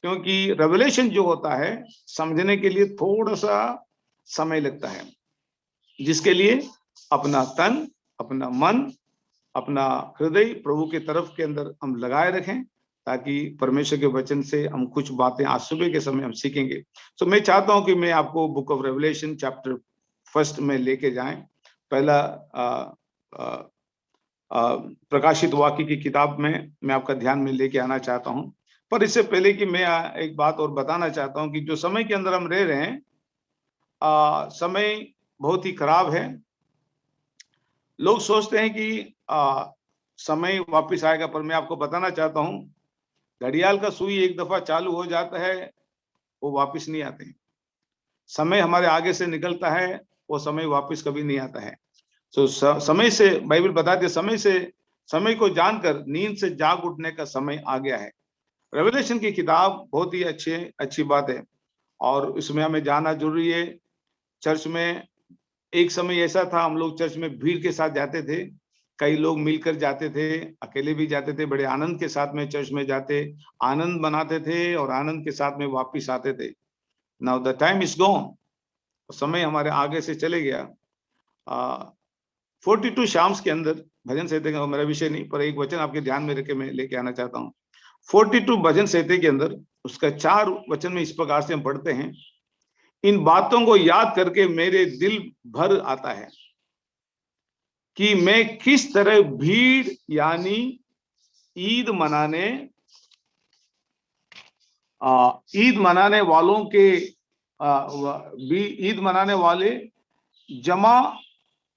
क्योंकि रेवलेशन जो होता है समझने के लिए थोड़ा सा समय लगता है, जिसके लिए अपना तन, अपना मन, अपना हृदय प्रभु के तरफ के अंदर हम लगाए रखें, ताकि परमेश्वर के वचन से हम कुछ बातें आज सुबह के समय हम सीखेंगे। तो मैं चाहता हूं कि मैं आपको बुक ऑफ रेवलेशन चैप्टर 1 में लेके जाएं। पहला प्रकाशित वाक्य की किताब में मैं आपका ध्यान में लेके आना चाहता हूं। पर इससे पहले कि मैं एक बात और बताना चाहता हूं कि जो समय के अंदर हम रह रहे हैं, समय बहुत ही खराब है। लोग सोचते हैं कि समय वापस आएगा, पर मैं आपको बताना चाहता हूं, घड़ियाल का सुई एक दफा चालू हो जाता है, वो वापस नहीं आते। समय हमारे आगे से निकलता है, वो समय वापस कभी नहीं आता है। तो समय से, बाइबल बताती है, समय को जानकर नींद से जाग उठने का समय आ गया है। रेवलेशन की किताब बहुत ही अच्छी बात है, और इसमें हमें जानना जरूरी है। चर्च में एक समय ऐसा था, हम लोग चर्च में भीड़ के साथ जाते थे, कई लोग मिलकर जाते थे, अकेले भी जाते थे, बड़े आनंद के साथ में चर्च में जाते, आनंद मनाते थे और आनंद के साथ में वापिस आते थे। Now the time is gone, समय हमारे आगे से चले गया। 42 शाम्स के अंदर भजन संहिता का मेरा विषय नहीं, पर एक वचन आपके ध्यान में रखे मैं लेके आना चाहता हूँ। 42 भजन संहिता के अंदर उसका 4 वचन में इस प्रकार से हम पढ़ते हैं, इन बातों को याद करके मेरे दिल भर आता है कि मैं किस तरह भीड़ यानी ईद मनाने वालों के ईद मनाने वाले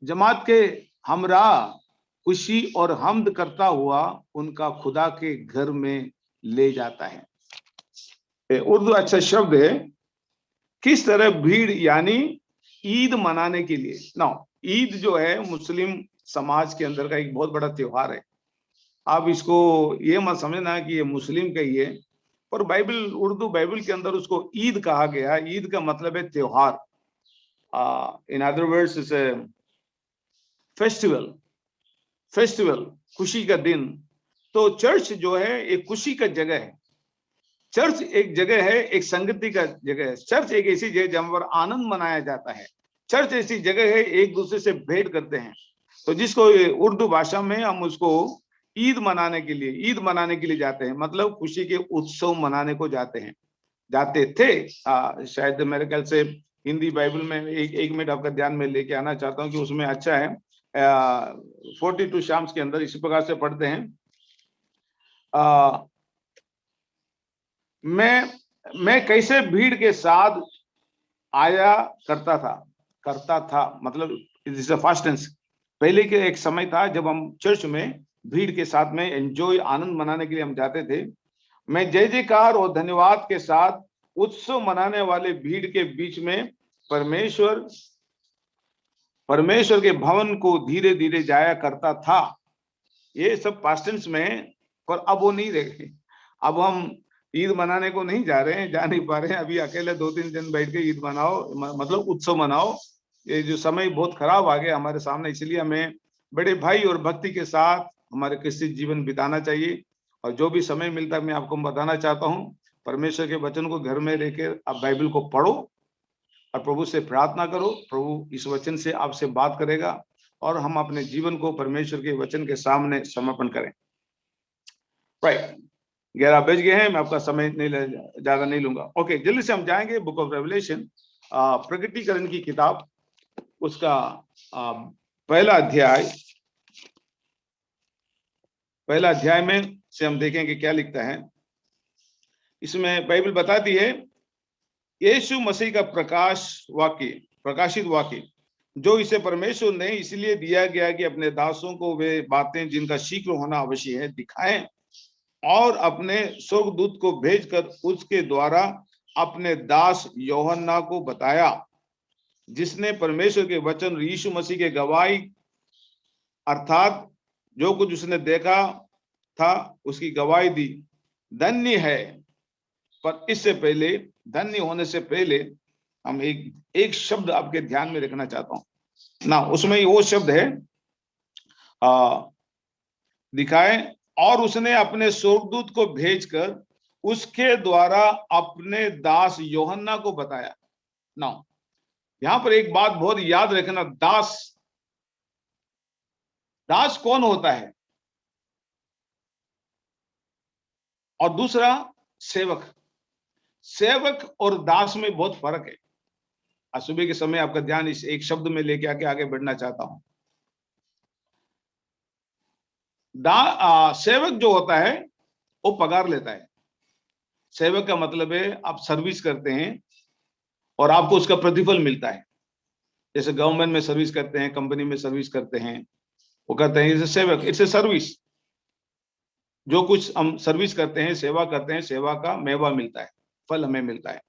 जमात के हमरा खुशी और हमद करता हुआ उनका खुदा के घर में ले जाता है। उर्दू अच्छा शब्द है, किस तरह भीड़ यानी ईद मनाने के लिए। ना, ईद जो है मुस्लिम समाज के अंदर का एक बहुत बड़ा त्योहार है। आप इसको ये मत समझना कि ये मुस्लिम का ही है, पर उर्दू बाइबल के अंदर उसको ईद कहा गया। ईद का मतलब है त्योहार, in other words is a festival, खुशी का दिन। तो चर्च जो है एक खुशी का जगह है, चर्च एक जगह है, एक संगति का जगह है। चर्च एक ऐसी जगह जहां पर आनंद मनाया जाता है। चर्च ऐसी जगह है एक दूसरे से भेंट करते हैं। तो जिसको उर्दू भाषा में हम उसको ईद मनाने के लिए जाते हैं, मतलब खुशी के उत्सव मनाने को जाते थे। शायद मेरे ख्याल से हिंदी बाइबल में एक मिनट आपका ध्यान में लेके आना चाहता हूँ कि उसमें अच्छा है। 42 शाम्स के अंदर इसी प्रकार से पढ़ते हैं, मैं कैसे भीड़ के साथ आया करता था, मतलब it is the first tense. पहले के एक समय था जब हम चर्च में भीड़ के साथ में एंजॉय, आनंद मनाने के लिए हम जाते थे। मैं जय जयकार और धन्यवाद के साथ उत्सव मनाने वाले भीड़ के बीच में परमेश्वर के भवन को धीरे धीरे जाया करता था। ये सब पास्ट टेंस में, पर अब वो नहीं रहे। अब हम ईद मनाने को नहीं जा रहे हैं, जा नहीं पा रहे हैं। अभी अकेले 2-3 दिन बैठ के ईद मनाओ, मतलब उत्सव मनाओ। ये जो समय बहुत खराब आ गया हमारे सामने, इसलिए हमें बड़े भाई और भक्ति के साथ हमारे क्रिस्तीय जीवन बिताना चाहिए। और जो भी समय मिलता है मैं आपको बताना चाहता हूँ, परमेश्वर के वचन को घर में लेकर आप बाइबल को पढ़ो और प्रभु से प्रार्थना करो। प्रभु इस वचन से आपसे बात करेगा और हम अपने जीवन को परमेश्वर के वचन के सामने समर्पण करें। राइट, 11 बज गए हैं, मैं आपका समय ज्यादा नहीं लूंगा। ओके, जल्दी से हम जाएंगे बुक ऑफ रेवलेशन, प्रकटीकरण की किताब, उसका पहला अध्याय में से हम देखेंगे क्या लिखता है। इसमें बाइबल बताती है, यीशु मसीह का प्रकाशित वाक्य जो इसे परमेश्वर ने इसलिए दिया गया कि अपने दासों को वे बातें जिनका शीघ्र होना अवश्य है दिखाएं, और अपने स्वर्गदूत को भेजकर उसके द्वारा अपने दास यूहन्ना को बताया, जिसने परमेश्वर के वचन यीशु मसीह के गवाही, अर्थात जो कुछ उसने देखा था उसकी गवाही दी। धन्य होने से पहले हम एक शब्द आपके ध्यान में रखना चाहता हूं ना, उसमें वो शब्द है दिखाए, और उसने अपने स्वर्गदूत को भेजकर उसके द्वारा अपने दास यूहन्ना को बताया ना। यहां पर एक बात बहुत याद रखना, दास कौन होता है, और दूसरा सेवक और दास में बहुत फर्क है। आज सुबह के समय आपका ध्यान इस एक शब्द में लेके आके आगे बढ़ना चाहता हूं। सेवक जो होता है वो पगार लेता है। सेवक का मतलब है आप सर्विस करते हैं और आपको उसका प्रतिफल मिलता है। जैसे गवर्नमेंट में सर्विस करते हैं, कंपनी में सर्विस करते हैं, वो कहते हैं इसे सेवक, इट्स ए सर्विस। जो कुछ हम सर्विस करते हैं, सेवा करते हैं, सेवा का मेवा मिलता है, फल हमें मिलता है।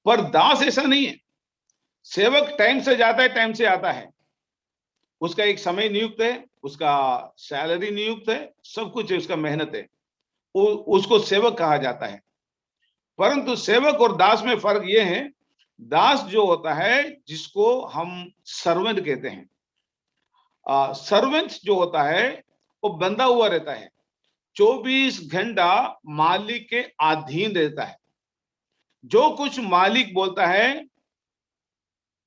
पर दास ऐसा नहीं है। सेवक टाइम से जाता है, टाइम से आता है, उसका एक समय नियुक्त है, उसका सैलरी नियुक्त है, सब कुछ है, उसका मेहनत है, उसको सेवक कहा जाता है। परंतु सेवक और दास में फर्क यह है, दास जो होता है जिसको हम सर्वेंट कहते हैं, सर्वेंट जो होता है वो बंधा हुआ रहता है, 24 घंटा मालिक के अधीन रहता है। जो कुछ मालिक बोलता है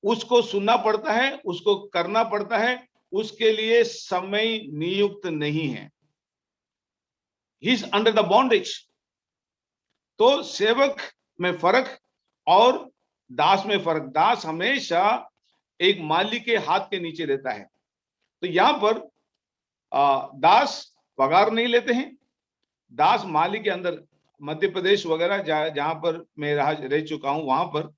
उसको सुनना पड़ता है, उसको करना पड़ता है, उसके लिए समय नियुक्त नहीं है। He is under the bondage. तो सेवक में फर्क और दास में फर्क। दास हमेशा एक मालिक के हाथ के नीचे रहता है। तो यहां पर दास पगार नहीं लेते हैं। दास मालिक के अंदर, मध्य प्रदेश वगैरह जहां पर मैं रह चुका हूं, वहां पर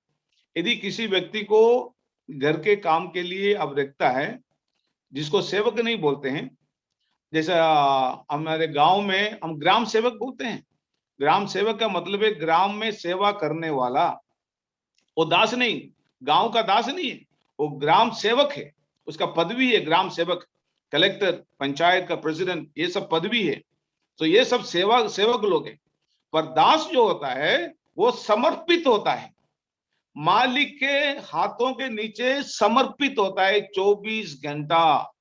यदि किसी व्यक्ति को घर के काम के लिए अब रखता है, जिसको सेवक नहीं बोलते हैं, जैसा हमारे गांव में हम ग्राम सेवक बोलते हैं। ग्राम सेवक का मतलब है ग्राम में सेवा करने वाला। वो दास नहीं, गांव का दास नहीं है, वो ग्राम सेवक है। उसका पदवी है ग्राम सेवक, कलेक्टर, पंचायत का प्रेसिडेंट, ये सब पदवी है। तो ये सब सेवक लोग हैं। पर दास जो होता है वो समर्पित होता है, मालिक के हाथों के नीचे समर्पित होता है 24 घंटा।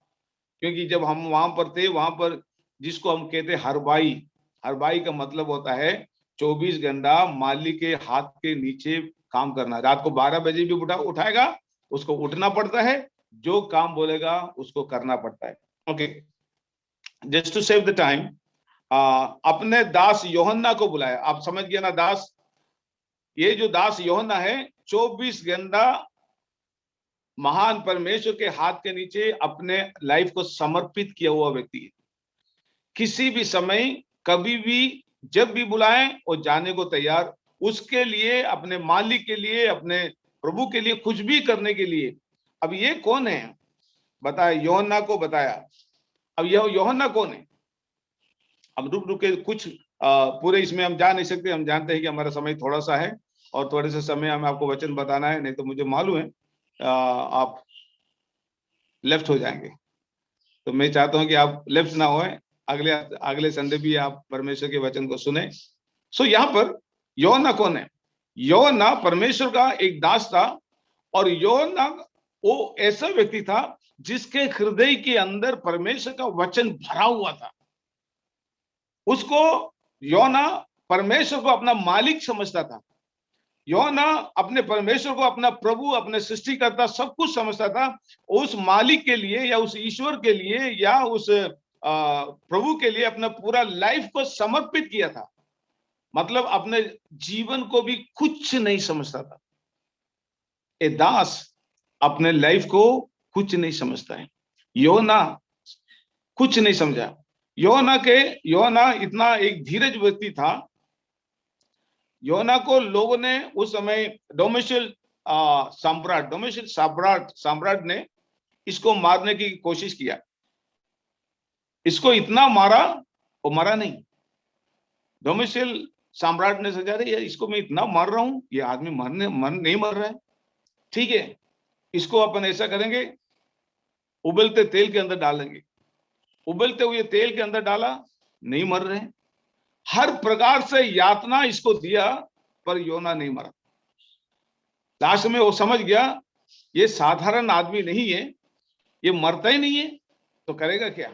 क्योंकि जब हम वहां पर थे, वहां पर जिसको हम कहते हैं हरबाई का मतलब होता है 24 घंटा मालिक के हाथ के नीचे काम करना। रात को 12 बजे भी उठाएगा, उसको उठना पड़ता है, जो काम बोलेगा उसको करना पड़ता है। Okay, just to save the time, अपने दास यूहन्ना को बुलाया। आप समझ गए ना, दास, ये जो दास यूहन्ना है 24 घंटा महान परमेश्वर के हाथ के नीचे अपने लाइफ को समर्पित किया हुआ व्यक्ति है। किसी भी समय, कभी भी, जब भी बुलाएं और जाने को तैयार, उसके लिए, अपने मालिक के लिए, अपने प्रभु के लिए कुछ भी करने के लिए। अब ये कौन है बताया, यूहन्ना को बताया। अब यह यूहन्ना कौन है? अब रुक के कुछ पूरे इसमें हम जा नहीं सकते। हम जानते हैं कि हमारा समय थोड़ा सा है और थोड़े से समय हमें आपको वचन बताना है, नहीं तो मुझे मालूम है आप लेफ्ट हो जाएंगे। तो मैं चाहता हूं कि आप लेफ्ट ना होए, अगले संडे भी आप परमेश्वर के वचन को सुने। सो यहाँ पर यूहन्ना कौन है? यूहन्ना परमेश्वर का एक दास था, और यूहन्ना वो ऐसा व्यक्ति था जिसके हृदय के अंदर परमेश्वर का वचन भरा हुआ था। उसको यूहन्ना परमेश्वर को अपना मालिक समझता था। यूहन्ना अपने परमेश्वर को अपना प्रभु, अपने सृष्टिकर्ता, सब कुछ समझता था। उस मालिक के लिए या उस ईश्वर के लिए या उस प्रभु के लिए अपना पूरा लाइफ को समर्पित किया था। मतलब अपने जीवन को भी कुछ नहीं समझता था। ए दास अपने लाइफ को कुछ नहीं समझता है। यूहन्ना कुछ नहीं समझा। यूहन्ना इतना एक धीरज व्यक्ति था। यूहन्ना को लोगों ने उस समय डोमिशियल सम्राट ने इसको मारने की कोशिश किया। इसको इतना मारा, वो मरा नहीं। डोमिशियल सम्राट ने सोचा, यार इसको मैं इतना मार रहा हूं, ये आदमी नहीं मर रहा है, ठीक है, इसको अपन ऐसा करेंगे, उबलते तेल के अंदर डालेंगे। उबलते हुए तेल के अंदर डाला, नहीं मर रहे। हर प्रकार से यातना इसको दिया, पर यूहन्ना नहीं मरा। लास्ट में वो समझ गया ये साधारण आदमी नहीं है, ये मरता ही नहीं है, तो करेगा क्या?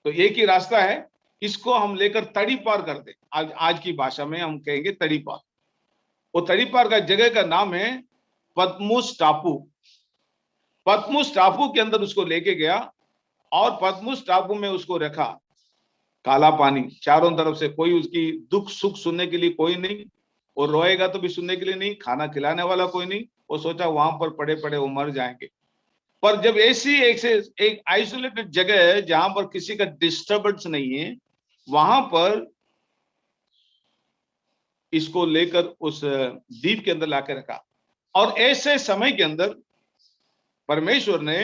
तो एक ही रास्ता है, इसको हम लेकर तड़ी पार कर दे। आज की भाषा में हम कहेंगे तड़ी पार। वो तड़ी पार का जगह का नाम है पद्मुस टापू। पद्मुस टापू के अंदर उसको लेके गया और पद्मुस टापू में उसको रखा। काला पानी चारों तरफ से, कोई उसकी दुख सुख सुनने के लिए कोई नहीं, और रोएगा तो भी सुनने के लिए नहीं, खाना खिलाने वाला कोई नहीं। वो सोचा वहां पर पड़े पड़े वो मर जाएंगे। पर जब ऐसी एक आइसोलेटेड जगह है जहां पर किसी का डिस्टर्बेंस नहीं है, वहां पर इसको लेकर उस द्वीप के अंदर लाकर रखा। और ऐसे समय के अंदर परमेश्वर ने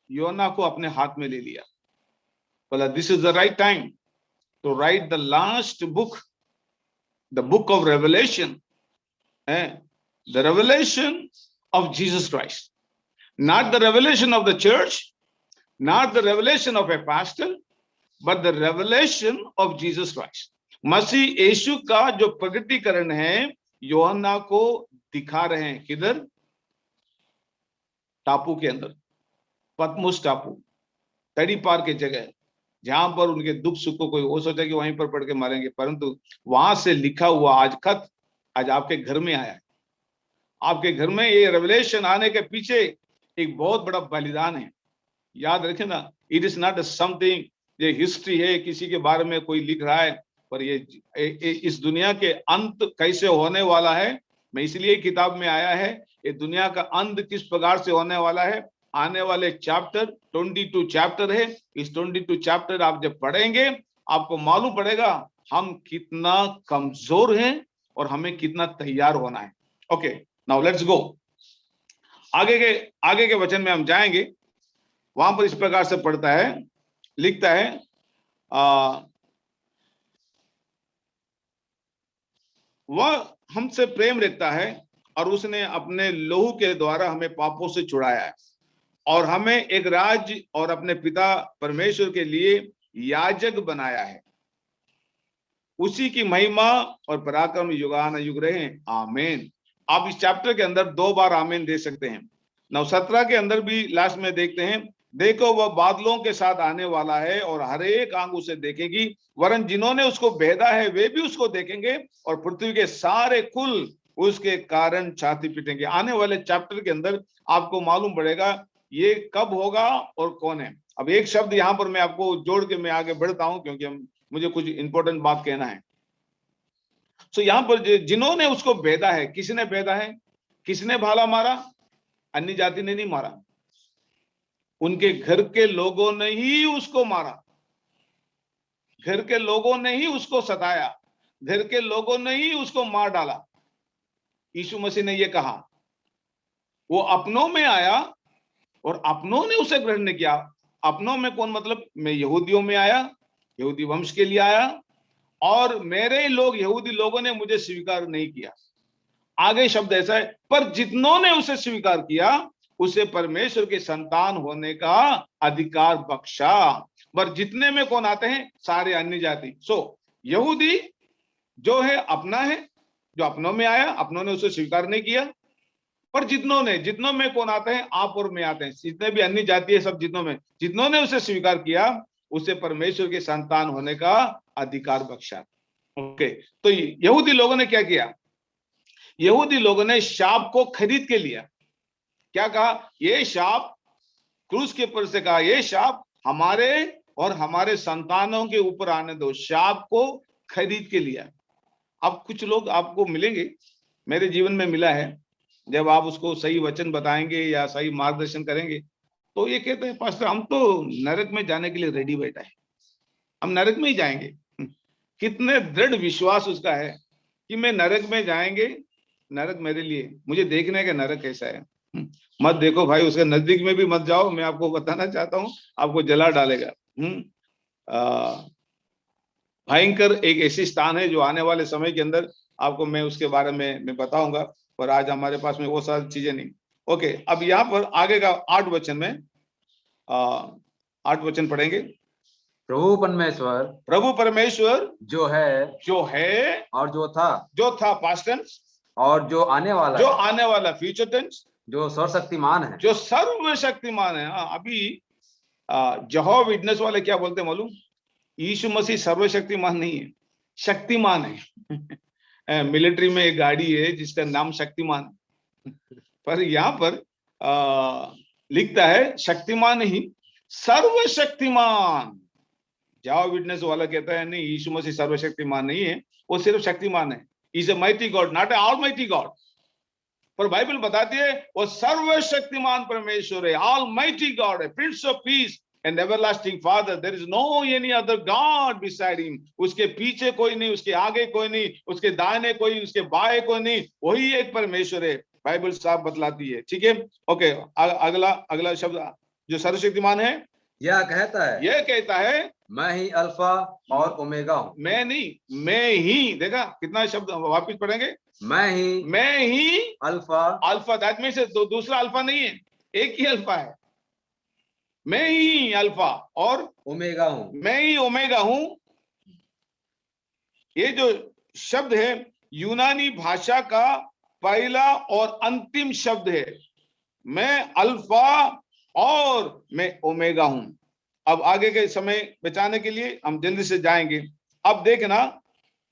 योना को अपने हाथ में ले लिया। बोला this is the right time to write the last book, the book of Revelation, the Revelation of Jesus Christ, not the revelation of the church, not the revelation of a pastor, but the revelation of Jesus Christ. मसीह यीशु का जो प्रगटीकरण है यूहन्ना को दिखा रहे हैं। किधर? टापू के अंदर, पतमुस टापू, तड़ी पार के जगह, जहां पर उनके दुख सुख को कोई वो सोचा कि वहीं पर पढ़ के मारेंगे, परंतु वहां से लिखा हुआ आज खत आज आपके घर में आया है। आपके घर में ये रेवलेशन आने के पीछे एक बहुत बड़ा बलिदान है। याद रखें ना, इट इज नॉट समथिंग, ये हिस्ट्री है, किसी के बारे में कोई लिख रहा है, पर ये इस दुनिया के अंत कैसे होने वाला है, मैं इसलिए किताब में आया है। ये दुनिया का अंत किस प्रकार से होने वाला है, आने वाले चैप्टर 22 चैप्टर है। इस 22 चैप्टर आप जब पढ़ेंगे आपको मालूम पड़ेगा हम कितना कमजोर हैं और हमें कितना तैयार होना है। Okay, now let's go. आगे के वचन में हम जाएंगे। वहां पर इस प्रकार से पढ़ता है, लिखता है, वह हमसे प्रेम रखता है और उसने अपने लहू के द्वारा हमें पापों से छुड़ाया है और हमें एक राज्य और अपने पिता परमेश्वर के लिए याजक बनाया है। उसी की महिमा और पराक्रम युगानुयुग रहे, आमीन। आप इस चैप्टर के अंदर 2 बार आमीन दे सकते हैं। 9:17 के अंदर भी लास्ट में देखते हैं, देखो वह बादलों के साथ आने वाला है और हर एक आंख उसे देखेगी, वरन जिन्होंने उसको भेदा है वे भी उसको देखेंगे और पृथ्वी के सारे कुल उसके कारण छाती पीटेंगे। आने वाले चैप्टर के अंदर आपको मालूम पड़ेगा ये कब होगा और कौन है। अब एक शब्द यहां पर मैं आपको जोड़ के मैं आगे बढ़ता हूं, क्योंकि मुझे कुछ इंपॉर्टेंट बात कहना है। तो यहां पर जिन्होंने उसको भेदा है, किसने भेदा है? किसने भाला मारा? अन्य जाति ने नहीं मारा, उनके घर के लोगों ने ही उसको मारा, घर के लोगों ने ही उसको सताया, घर के लोगों ने ही उसको मार डाला। यीशु मसीह ने यह कहा, वो अपनों में आया और अपनों ने उसे ग्रहण नहीं किया। अपनों में कौन? मतलब मैं यहूदियों में आया, यहूदी वंश के लिए आया, और मेरे लोग यहूदी लोगों ने मुझे स्वीकार नहीं किया। आगे शब्द ऐसा है, पर जितनों ने उसे स्वीकार किया उसे परमेश्वर के संतान होने का अधिकार बख्शा। पर जितने में कौन आते हैं? सारे अन्य जाति। सो यहूदी जो है अपना है, जो अपनों में आया, अपनों ने उसे स्वीकार नहीं किया। पर जितनों में कौन आते हैं? आप और मैं आते हैं। जितने भी अन्य जाति है सब जितनों ने उसे स्वीकार किया उसे परमेश्वर के संतान होने का अधिकार बख्शा। ओके, तो यहूदी लोगों ने क्या किया? यहूदी लोगों ने शाप को खरीद के लिया। क्या कहा? ये शाप, क्रूस के ऊपर से कहा, ये शाप हमारे और हमारे संतानों के ऊपर आने दो। शाप को खरीद के लिया। अब कुछ लोग आपको मिलेंगे, मेरे जीवन में मिला है, जब आप उसको सही वचन बताएंगे या सही मार्गदर्शन करेंगे तो ये कहते हैं, पास्टर हम तो नरक में जाने के लिए रेडी बैठा है, हम नरक में ही जाएंगे। कितने दृढ़ विश्वास उसका है कि मैं नरक में जाएंगे, नरक मेरे लिए, मुझे देखने का नरक कैसा है। मत देखो भाई, उसके नजदीक में भी मत जाओ। मैं आपको बताना चाहता हूं, आपको जला डालेगा। भयंकर एक ऐसी स्थान है जो आने वाले समय के अंदर आपको मैं उसके बारे में मैं बताऊंगा, पर आज हमारे पास में वो सारी चीजें नहीं। ओके, अब यहाँ पर आगे का 8 वचन में 8 वचन पढ़ेंगे। प्रभु परमेश्वर जो है और जो था पास्ट टेंस, और जो आने वाला जो है, आने वाला, फ्यूचर टेंस, जो सर्वशक्तिमान है। जो सर्वशक्तिमान है। हाँ, अभी यहोवा विटनेस वाले क्या बोलते हैं मालूम? यीशु मसीह सर्वशक्तिमान नहीं है, शक्तिमान है। मिलिट्री में एक गाड़ी है जिसका नाम शक्तिमान है, पर यहाँ पर लिखता है शक्तिमान नहीं, सर्वशक्तिमान। यहोवा विटनेस वाला कहता है नहीं, यीशु मसीह सर्वशक्तिमान नहीं है, वो सिर्फ शक्तिमान है। Is a mighty God, not a almighty God. पर बाइबल बताती है वो सर्वशक्तिमान परमेश्वर है, ऑलमाइटी गॉड है, prince of peace and everlasting father. There is no any other God beside him. उसके पीछे कोई नहीं, उसके आगे कोई नहीं, उसके दाहिने कोई, उसके बाएं कोई नहीं, वही एक परमेश्वर है। बाइबल साफ बतलाती है। ठीक है, ओके। अगला शब्द जो सर्वशक्तिमान है यह कहता है, यह कहता है मैं ही अल्फा और ओमेगा हूँ। मैं नहीं, मैं ही। देखा कितना शब्द वापिस पढ़ेंगे, मैं ही अल्फा। अल्फा, दैट मीन्स दूसरा अल्फा नहीं है, एक ही अल्फा है। मैं ही अल्फा और ओमेगा हूँ। मैं ही ओमेगा हूं। ये जो शब्द है यूनानी भाषा का पहला और अंतिम शब्द है। मैं अल्फा और मैं ओमेगा हूं। अब आगे के समय बचाने के लिए हम जल्दी से जाएंगे। अब देखना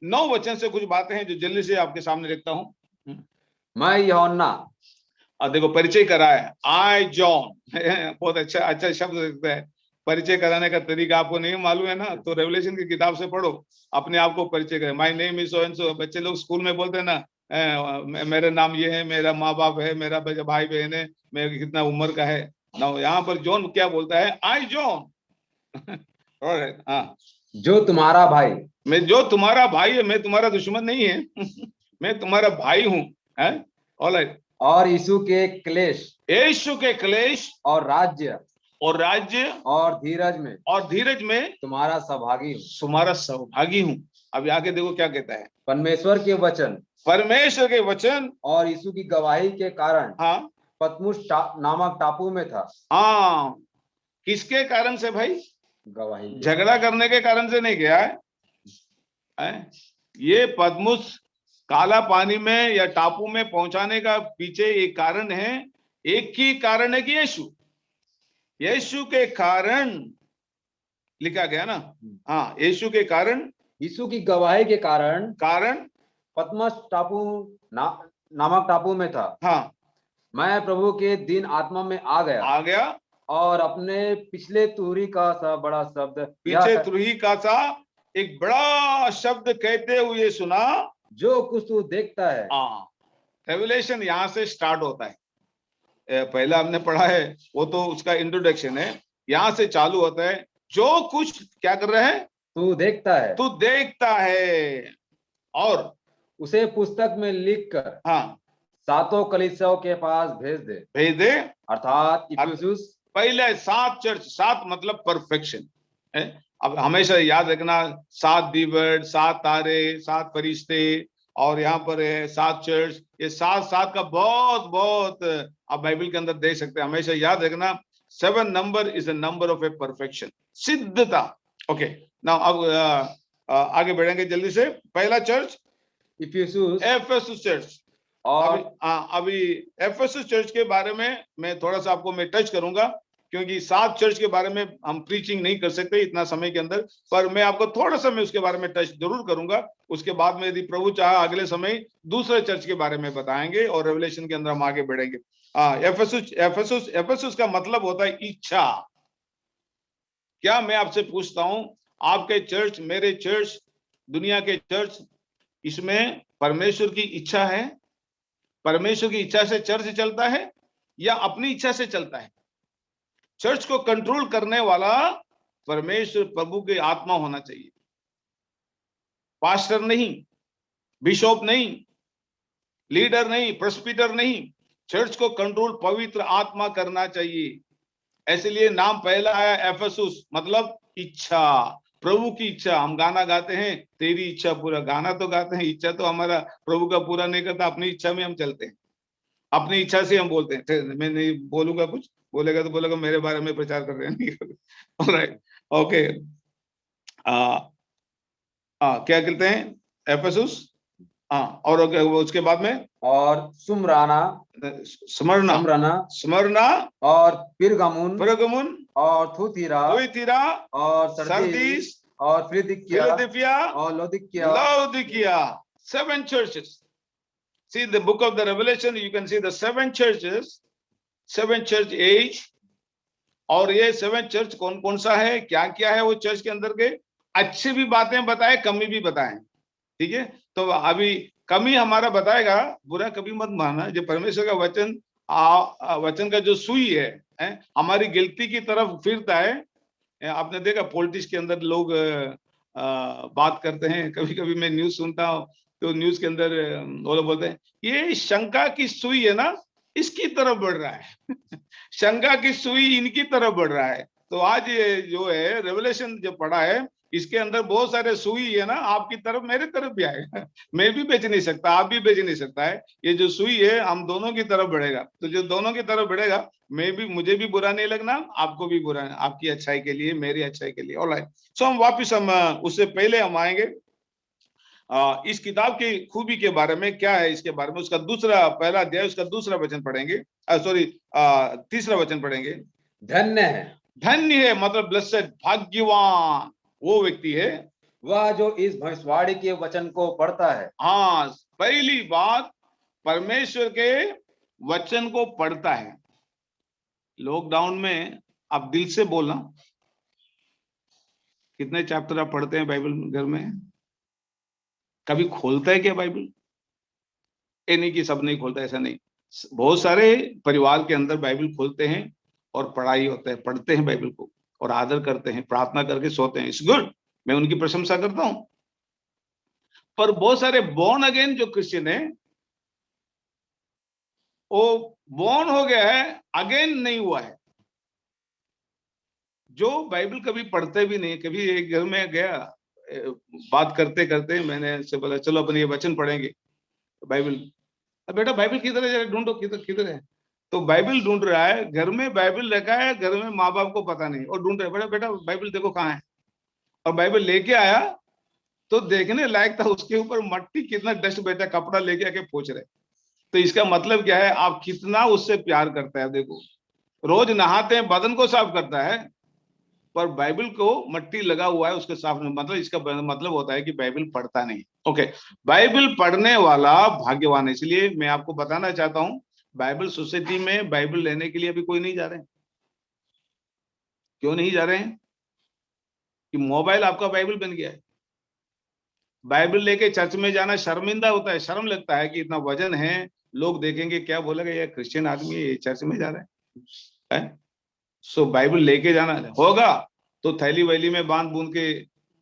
9 वचन से कुछ बातें हैं जो जल्दी से आपके सामने रखता हूं। मैं यूहन्ना। अब देखो परिचय करा है, आई जॉन। बहुत अच्छा शब्द लगता है। परिचय कराने का तरीका आपको नहीं मालूम है ना, तो रेवलेशन की किताब से पढ़ो, अपने आप को परिचय करें। My name is so and so. बच्चे लोग स्कूल में बोलते हैं ना, मेरा नाम ये है, मेरा माँ बाप है, मेरा भाई बहन है, मेरा कितना उम्र का है ना। यहाँ पर जॉन क्या बोलता है? आई जॉन। हाँ, जो तुम्हारा भाई। मैं जो तुम्हारा भाई है, मैं तुम्हारा दुश्मन नहीं है। मैं तुम्हारा भाई हूँ। ऑलराइट। और यीशु के क्लेश, यीशु के क्लेश और राज्य और धीरज में तुम्हारा सहभागी हूँ। तुम्हारा सहभागी हूँ। अब आगे देखो क्या कहता है। परमेश्वर के वचन और यीशु की गवाही के कारण हाँ, पतमुस नामक टापू में था। हाँ, किसके कारण से भाई? गवाही। झगड़ा करने के कारण से नहीं गया है? ये पद्मुस काला पानी में या टापू में पहुंचाने का पीछे एक कारण है। एक ही कारण है कि यीशु के कारण लिखा गया ना। हाँ, यीशु के कारण, यीशु की गवाही के कारण पतमस टापू नामक टापू में था। हाँ, मैं प्रभु के दिन आत्मा में आ गया और अपने पिछले तुरही का सा बड़ा शब्द, पीछे तुरही का सा एक बड़ा शब्द कहते हुए सुना, जो कुछ तू देखता है। रेवलेशन यहाँ से स्टार्ट होता है। पहला हमने पढ़ा है वो तो उसका इंट्रोडक्शन है। यहाँ से चालू होता है, जो कुछ क्या कर रहे हैं? तू देखता है और उसे पुस्तक में लिखकर हाँ, 7 कलीसियाओं के पास भेज दे। अर्थात इफिसुस, पहले 7 चर्च, 7 मतलब परफेक्शन है। अब हमेशा याद रखना, 7 दीवर, 7 तारे, 7 फरिश्ते, और यहाँ पर है 7 चर्च। ये 7 का बहुत आप बाइबल के अंदर देख सकते हैं। हमेशा याद रखना 7 number is the number of A perfection, सिद्धता। ओके, नाउ अब आगे बढ़ेंगे जल्दी से। पहला चर्च एफेसुस चर्च। और अभी एफेसुस चर्च के बारे में मैं थोड़ा सा आपको मैं टच करूंगा, क्योंकि 7 चर्च के बारे में हम प्रीचिंग नहीं कर सकते इतना समय के अंदर, पर मैं आपको थोड़ा सा मैं उसके बारे में टच जरूर करूंगा। उसके बाद में यदि प्रभु चाहे अगले समय दूसरे चर्च के बारे में बताएंगे और रेवलेशन के अंदर हम आगे बढ़ेंगे। एफेसुस का मतलब होता है इच्छा। क्या मैं आपसे पूछता हूं, आपके चर्च, मेरे चर्च, दुनिया के चर्च, इसमें परमेश्वर की इच्छा है? परमेश्वर की इच्छा से चर्च चलता है या अपनी इच्छा से चलता है? चर्च को कंट्रोल करने वाला परमेश्वर, प्रभु की आत्मा होना चाहिए, पास्टर नहीं, बिशप नहीं, लीडर नहीं, प्रेस्बिटर नहीं। चर्च को कंट्रोल पवित्र आत्मा करना चाहिए। इसलिए नाम पहला आया एफेसुस, मतलब इच्छा, प्रभु की इच्छा। हम गाना गाते हैं, तेरी इच्छा पूरा, गाना तो गाते हैं, इच्छा तो हमारा प्रभु का पूरा नहीं करता। अपनी इच्छा में हम चलते हैं, अपनी इच्छा से हम बोलते हैं। मैं नहीं बोलूंगा, कुछ बोलेगा तो बोलेगा मेरे बारे में प्रचार कर रहे हैं। Alright, okay. क्या कहते हैं एफेसुस? हाँ, और उसके बाद में और सुमराना, स्मरना, समरना स्मरना और पिरगमुन परगमुन और थुतीरा थुइतिरा और सरदीस सरदीस और फिलदिकिया फिलाडेल्फिया और लौदीकिया। Laodicea. 7 churches. See the book of the Revelation, you can see the 7 churches, 7 church age. और ये 7 चर्च कौन कौन सा है, क्या क्या है वो चर्च के अंदर के, अच्छी भी बातें बताए, कमी भी बताएं, ठीक है। तो अभी कमी हमारा बताएगा, बुरा कभी मत मानना। जो परमेश्वर का वचन वचन का जो सुई है, हमारी गिलती की तरफ फिरता है। आपने देखा पॉलिटिक्स के अंदर लोग बात करते हैं, कभी कभी मैं न्यूज सुनता हूँ तो न्यूज के अंदर वो लोग बोलते हैं ये शंका की सुई है ना, इसकी तरफ बढ़ रहा है शंका की सुई इनकी तरफ बढ़ रहा है। तो आज ये जो है रेवलेशन जो पढ़ा है, इसके अंदर बहुत सारे सुई है ना, आपकी तरफ मेरे तरफ भी आएगा मैं भी बेच नहीं सकता, आप भी बेच नहीं सकता है। ये जो सुई है हम दोनों की तरफ बढ़ेगा, तो जो दोनों की तरफ बढ़ेगा, मुझे भी बुरा नहीं लगना, आपको भी बुरा नहीं, आपकी अच्छाई के लिए, मेरी अच्छाई के लिए। ऑलराइट, सो हम वापिस उससे पहले हम आएंगे इस किताब की खूबी के बारे में, क्या है इसके बारे में, उसका पहला अध्याय उसका दूसरा वचन पढ़ेंगे, तीसरा वचन पढ़ेंगे। धन्य है मतलब ब्लेसेड, भाग्यवान वो व्यक्ति है वह जो इस भविष्यवाणी के वचन को पढ़ता है। हाँ, पहली बात परमेश्वर के वचन को पढ़ता है। लॉकडाउन में आप दिल से बोलना, कितने चैप्टर आप पढ़ते हैं बाइबल घर में? कभी खोलता है क्या बाइबल? ये नहीं कि सब नहीं खोलता, ऐसा नहीं। बहुत सारे परिवार के अंदर बाइबल खोलते हैं और पढ़ाई होता है, पढ़ते हैं बाइबल को और आदर करते हैं, प्रार्थना करके सोते हैं। इट्स गुड, मैं उनकी प्रशंसा करता हूं। पर बहुत सारे बोर्न अगेन जो क्रिश्चियन है, वो बोर्न हो गया है, अगेन नहीं हुआ है, जो बाइबल कभी पढ़ते भी नहीं। कभी एक घर में गया, बात करते करते मैंने से बोला चलो अपन ये वचन पढ़ेंगे, बाइबल। बेटा बाइबल किधर है, जरा ढूंढो, किधर किधर है। तो बाइबल ढूंढ रहा है, घर में बाइबल रखा है, घर में माँ बाप को पता नहीं, और ढूंढ रहा है, बेटा बेटा बाइबल देखो कहाँ है। और बाइबल लेके आया तो देखने लायक था, उसके ऊपर मट्टी, कितना डस्ट बैठा, कपड़ा लेके आके पोंछ रहे। तो इसका मतलब क्या है, आप कितना उससे प्यार करता है। देखो रोज नहाते हैं, बदन को साफ करता है, पर बाइबल को मट्टी लगा हुआ है उसके साफ नहीं। मतलब इसका मतलब होता है कि बाइबल पढ़ता नहीं। ओके, बाइबल पढ़ने वाला भाग्यवान है। इसलिए मैं आपको बताना चाहता हूं, बाइबल सोसाइटी में बाइबल लेने के लिए अभी कोई नहीं जा रहे हैं। क्यों नहीं जा रहे हैं? कि मोबाइल आपका बाइबल बन गया है। बाइबल लेके चर्च में जाना शर्मिंदा होता है, शर्म लगता है कि इतना वजन है, लोग देखेंगे, क्या बोलेगा, ये क्रिश्चियन आदमी है, चर्च में जा रहा है। सो बाइबल लेके जाना होगा तो थैली वैली में बांध बूंद के,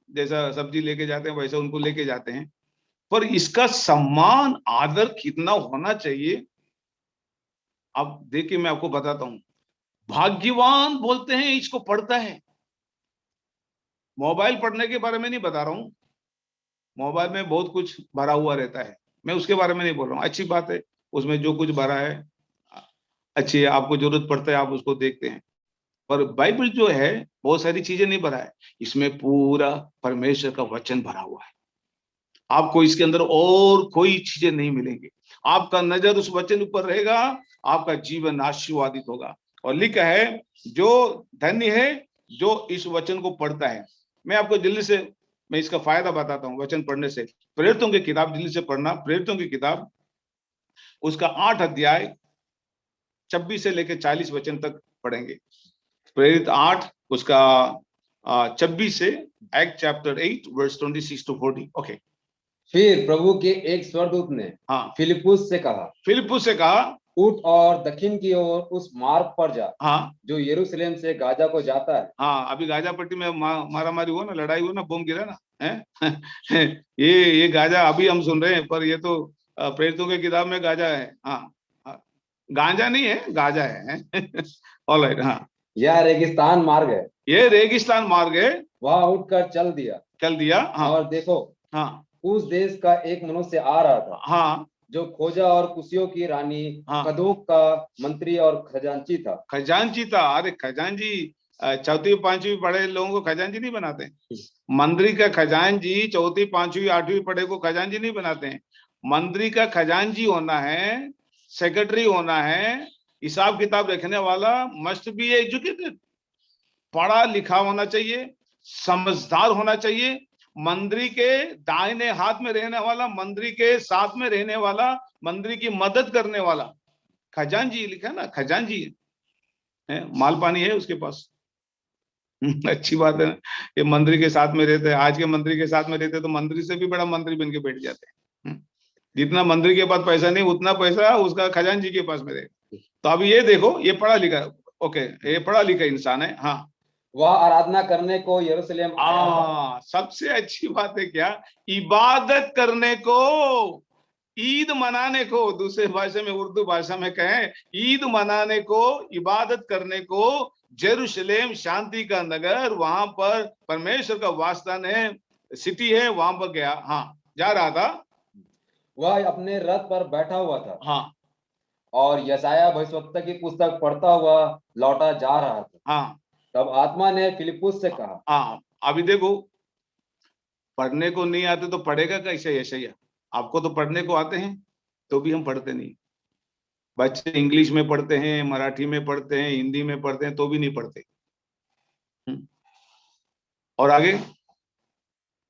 जैसा सब्जी लेके जाते हैं वैसा उनको लेके जाते हैं। पर इसका सम्मान आदर कितना होना चाहिए, अब देखिए मैं आपको बताता हूं। भाग्यवान बोलते हैं इसको पढ़ता है। मोबाइल पढ़ने के बारे में नहीं बता रहा हूं, मोबाइल में बहुत कुछ भरा हुआ रहता है, मैं उसके बारे में नहीं बोल रहा हूं। अच्छी बात है, उसमें जो कुछ भरा है अच्छी है, आपको जरूरत पड़ता है आप उसको देखते हैं। पर बाइबल जो है बहुत सारी चीजें नहीं भरा है, इसमें पूरा परमेश्वर का वचन भरा हुआ है। आपको इसके अंदर और कोई चीजें नहीं मिलेंगी। आपका नजर उस वचन ऊपर रहेगा, आपका जीवन आशीर्वादित होगा। और लिखा है जो धन्य है जो इस वचन को पढ़ता है। मैं आपको जल्दी से मैं इसका फायदा बताता हूँ वचन पढ़ने से। प्रेरितों की किताब जल्दी से पढ़ना, प्रेरितों की किताब उसका 8 अध्याय 26 से लेकर 40 वचन तक पढ़ेंगे। प्रेरित 8 उसका 26 से, एक्ट चैप्टर 8 वर्स 26 to 40। ओके। फिर प्रभु के एक स्वर्गदूत ने फिलिप्पुस से कहा उठ और दक्षिण की ओर उस मार्ग पर जा जो यरूशलेम से गाजा को जाता है। अभी गाजा पट्टी में मारा मारी हुआ ना, लड़ाई हुआ ना, बम गिरा ना है ये गाजा अभी हम सुन रहे हैं, पर ये तो प्रेरितों की किताब में गाजा है। गांजा नहीं है, गाजा है ऑलराइट। यह रेगिस्तान मार्ग है, ये रेगिस्तान मार्ग है। वहां उठकर चल दिया। और देखो उस देश का एक मनुष्य आ रहा था जो खोजा और कुशियों की रानी कदोक का मंत्री और खजांची था। अरे खजांची, चौथी पांचवी पढ़े लोगों को खजांची नहीं बनाते। मंत्री का खजांची चौथी पांचवी आठवीं पढ़े को खजांची नहीं बनाते हैं। मंत्री का खजांची होना है, सेक्रेटरी होना है, हिसाब किताब रखने वाला मस्ट बी एजुकेटेड, पढ़ा लिखा होना चाहिए, समझदार होना चाहिए। मंत्री के दाहिने हाथ में रहने वाला, मंत्री के साथ में रहने वाला, मंत्री की मदद करने वाला खजांची लिखा है ना, खजांची है, माल पानी है उसके पास। अच्छी बात है, ये मंत्री के साथ में रहते हैं। आज के मंत्री के साथ में रहते तो मंत्री से भी बड़ा मंत्री बन के बैठ जाते हैं। जितना मंत्री के पास पैसा नहीं, उतना पैसा उसका खजांची के पास में रहेगा। तो अभी ये देखो, ये पढ़ा लिखा, ओके, ये पढ़ा लिखा इंसान है। हाँ, वह आराधना करने को यरूशलेम आया था। सबसे अच्छी बात है क्या, इबादत करने को, ईद मनाने को, दूसरे भाषा में, उर्दू भाषा में कहें, ईद मनाने को, इबादत करने को जेरूशलेम, शांति का नगर, वहां पर परमेश्वर का वासस्थान है, सिटी है, वहां पर गया। हाँ, जा रहा था। वह अपने रथ पर बैठा हुआ था। हाँ, और यशायाह भविष्यवक्ता की पुस्तक पढ़ता हुआ लौटा जा रहा था। हाँ, तब आत्मा ने फिलिपुस से कहा। हाँ, अभी देखो, पढ़ने को नहीं आते तो पढ़ेगा कैसे यशायाह? आपको तो पढ़ने को आते हैं तो भी हम पढ़ते नहीं। बच्चे इंग्लिश में पढ़ते हैं, मराठी में पढ़ते हैं, हिंदी में पढ़ते हैं, तो भी नहीं पढ़ते। और आगे,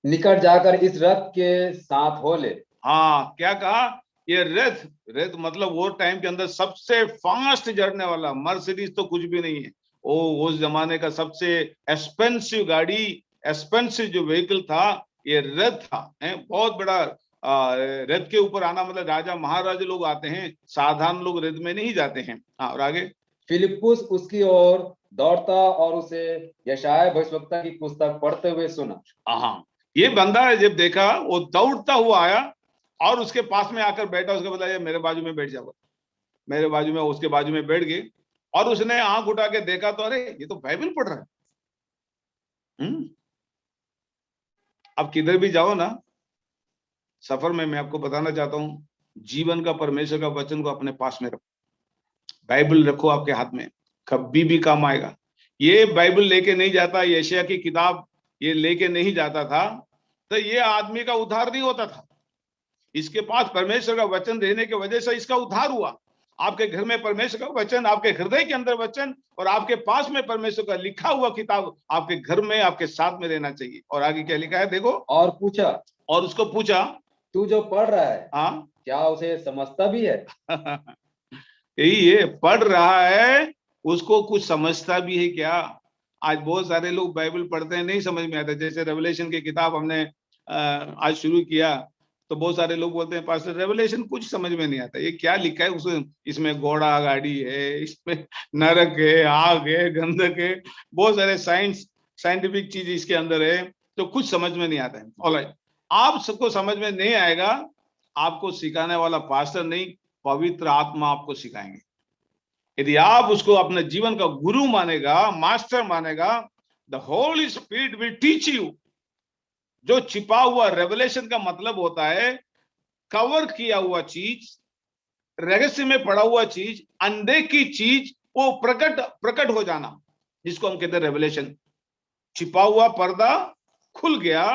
निकट जाकर इस रथ के साथ हो ले। हाँ, क्या कहा? ये रथ, रथ मतलब वो टाइम के अंदर सबसे फास्ट चढ़ने वाला, मर्सिडीज तो कुछ भी नहीं है, वो उस जमाने का सबसे एक्सपेंसिव गाड़ी, एक्सपेंसिव जो व्हीकल था, ये रथ था। बहुत बड़ा रथ के ऊपर आना मतलब राजा महाराजा लोग आते हैं, साधारण लोग रथ में नहीं जाते हैं। हाँ, और आगे, फिलिपुस उसकी ओर दौड़ता और उसे यशायाह भविष्यवक्ता की पुस्तक पढ़ते हुए सुना। हाँ, ये बंदा जब देखा, वो दौड़ता हुआ आया और उसके पास में आकर बैठा। उसके बताया, मेरे बाजू में बैठ जाओ, मेरे बाजू में, उसके बाजू में बैठ गए। और उसने आंख उठा के देखा तो अरे, ये तो बाइबल पढ़ रहा है। अब किधर भी जाओ ना सफर में, मैं आपको बताना चाहता हूं, जीवन का, परमेश्वर का वचन को अपने पास में रखो, बाइबल रखो आपके हाथ में, कभी भी काम आएगा। ये बाइबल लेके नहीं जाता, यशायाह की किताब ये लेके नहीं जाता था, तो ये आदमी का उद्धार नहीं होता था। इसके पास परमेश्वर का वचन रहने की वजह से इसका उद्धार हुआ। आपके घर में परमेश्वर का वचन, आपके हृदय के अंदर वचन, और आपके पास में परमेश्वर का लिखा हुआ किताब आपके घर में, आपके साथ में रहना चाहिए। और आगे क्या लिखा है देखो, और पूछा, और उसको पूछा, तू जो पढ़ रहा है, हाँ, क्या उसे समझता भी है? यही है, पढ़ रहा है, उसको कुछ समझता भी है क्या? आज बहुत सारे लोग बाइबल पढ़ते हैं, नहीं समझ में आता। जैसे रेवलेशन की किताब हमने आज शुरू किया, तो बहुत सारे लोग बोलते हैं, पास्टर रेवलेशन कुछ समझ में नहीं आता, ये क्या लिखा है? उसमें, इसमें घोड़ा गाड़ी है, इसमें नरक है, आग है, गंधक है, बहुत सारे साइंटिफिक चीज इसके अंदर है, तो कुछ समझ में नहीं आता है। ऑलराइट, आप सबको समझ में नहीं आएगा, आपको सिखाने वाला पास्टर नहीं, पवित्र आत्मा आपको सिखाएंगे। यदि आप उसको अपने जीवन का गुरु मानेगा, मास्टर मानेगा, the Holi spirit will teach you. जो छिपा हुआ, रेवलेशन का मतलब होता है कवर किया हुआ चीज, रहस्य में पड़ा हुआ चीज, अनदेखी चीज, वो प्रकट हो जाना, जिसको हम कहते हैं रेवलेशन। छिपा हुआ पर्दा खुल गया,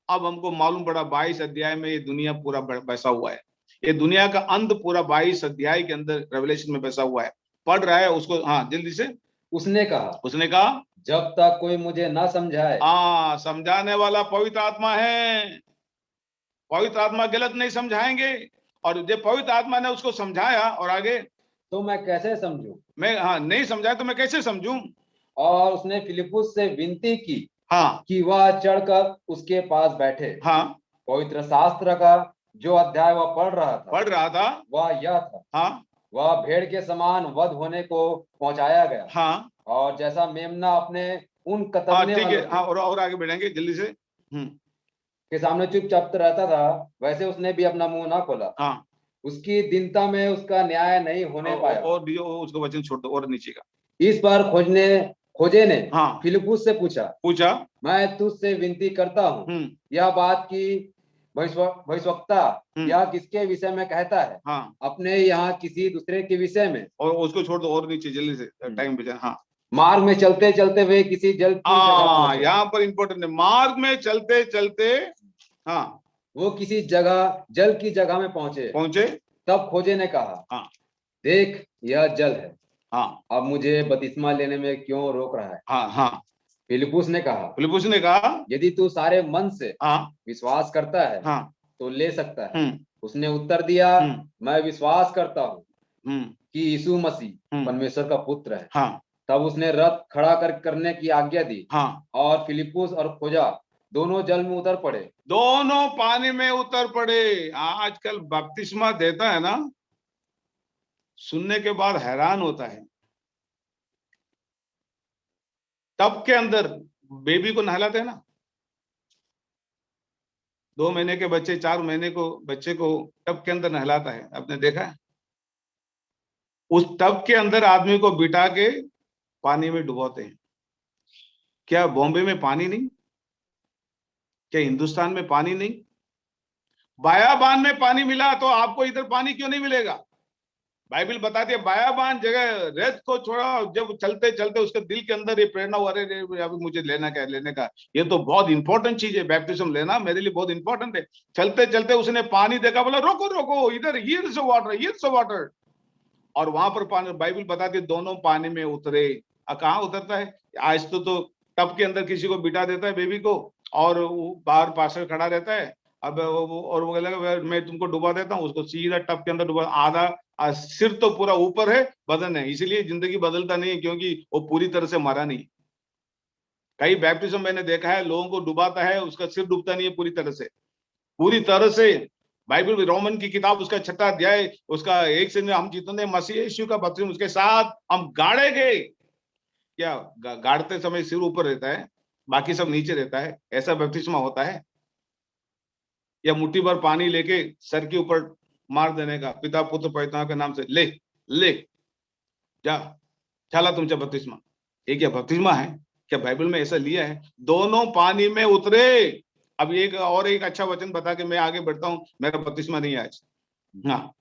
अब हमको मालूम पड़ा 22 अध्याय में ये दुनिया पूरा बैसा हुआ है, ये दुनिया का अंत पूरा 22 अध्याय के अंदर रेवलेशन में बैसा हुआ है। पढ़ रहा है उसको, हाँ जल्दी से। उसने कहा जब तक कोई मुझे ना समझाए। हाँ, समझाने वाला पवित्र आत्मा है। पवित्र आत्मा गलत नहीं समझाएंगे, और जब पवित्र आत्मा ने उसको समझाया, और आगे, तो मैं कैसे समझूं? मैं, हाँ, नहीं समझाया तो मैं कैसे समझूं? और उसने फिलिपुस से विनती की, हाँ, कि वह चढ़कर उसके पास बैठे। हाँ, पवित्र शास्त्र का जो अध्याय वह पढ़ रहा था वह यह था, हाँ, वह भेड़ के समान वध होने को पहुंचाया गया। हाँ, और जैसा मेमना अपने उन कतरने ठीक है, वालों हाँ, और आगे बढ़ेंगे जल्दी से। के सामने चुपचाप रहता था, वैसे उसने भी अपना मुंह ना खोला। हाँ, उसकी दीनता में उसका न्याय नहीं होने पाया। और उसको वचन छोड़ दो, और नीचे का। इस पर खोजे ने हाँ, फिलिपुस से पूछा, मैं तुझसे विनती करता हूँ, यह बात की भविष्यवक्ता यह किसके विषय में कहता है? हाँ, अपने यहाँ किसी दूसरे के विषय में? और उसको छोड़ दो, और नीचे जल्दी से, टाइम बचा। हाँ, मार्ग में चलते चलते वे किसी जल की जगह पहुंचे। यहाँ पर इंपॉर्टेंट है, मार्ग में चलते चलते, हाँ, वो किसी जगह जल की जगह में पहुंचे। तब खोजे ने कहा, हाँ, देख यह जल है, हाँ, अब मुझे बपतिस्मा लेने में क्यों रोक रहा है? हाँ, हाँ। फिलिप्पुस ने कहा, फिलिप्पुस ने कहा, यदि तू सारे मन से हाँ, विश्वास करता है हाँ, तो ले सकता है। हम्म, उसने उत्तर दिया, मैं विश्वास करता हूँ हम्म, कि यीशु मसीह परमेश्वर का पुत्र है। हाँ, तब उसने रथ खड़ा करने की आज्ञा दी, हाँ। और फिलिप्पुस और खोजा दोनों जल में उतर पड़े। दोनों पानी में उतर पड़े। आजकल बपतिस्मा देता है ना, सुनने के बाद हैरान होता है। टब के अंदर बेबी को नहलाते हैं ना, 2 महीने के बच्चे, 4 महीने को बच्चे को टब के अंदर नहलाता है, आपने देखा है? उस टब के अंदर आदमी को बिठा के पानी में डुबोते हैं। क्या बॉम्बे में पानी नहीं? क्या हिंदुस्तान में पानी नहीं? बायाबान में पानी मिला तो आपको इधर पानी क्यों नहीं मिलेगा? बाइबल बताती है बायाबान जगह रेत को छोड़ा, जब चलते चलते उसके दिल के अंदर ये प्रेरणा हुआ, अरे अभी मुझे लेना क्या, लेने का, ये तो बहुत इंपॉर्टेंट चीज है, बैप्टिज्म लेना मेरे लिए बहुत इंपॉर्टेंट है। चलते चलते उसने पानी देखा, बोला रोको रोको, इधर here is water, here is water. और वहां पर पानी, बाइबल बताती है दोनों पानी में उतरे। कहाँ उतरता है आज तो टब के अंदर किसी को बिठा देता है बेबी को, और बाहर पास्टर खड़ा रहता है। अब वो बोलेगा मैं तुमको डुबा देता हूँ, उसको सीधा टब के अंदर डुबा, आधा सिर तो पूरा ऊपर है, बदन है, इसीलिए जिंदगी बदलता नहीं है, क्योंकि वो पूरी तरह से मरा नहीं। कई बैप्टिज्म मैंने देखा है, लोगों को डुबाता है, उसका सिर डूबता नहीं है पूरी तरह से। बाइबल रोमन की किताब उसका 6वां अध्याय उसका 1 से, हम जितने मसीह यीशु का बपतिस्मा उसके साथ हम गाड़े गए। क्या गाड़ते समय सिर ऊपर रहता है, बाकी सब नीचे रहता है, ऐसा बपतिस्मा होता है? या मुट्ठी भर पानी लेके सर के ऊपर मार देने का, पिता पुत्र पवित्र आत्मा के नाम से, ले ले जा, चला तुमचा बपतिस्मा। ये क्या बपतिस्मा है? क्या बाइबल में ऐसा लिया है? दोनों पानी में उतरे। अब एक अच्छा वचन बता के मैं आगे बढ़ता हूं, मेरा बपतिस्मा नहीं है आज। हाँ,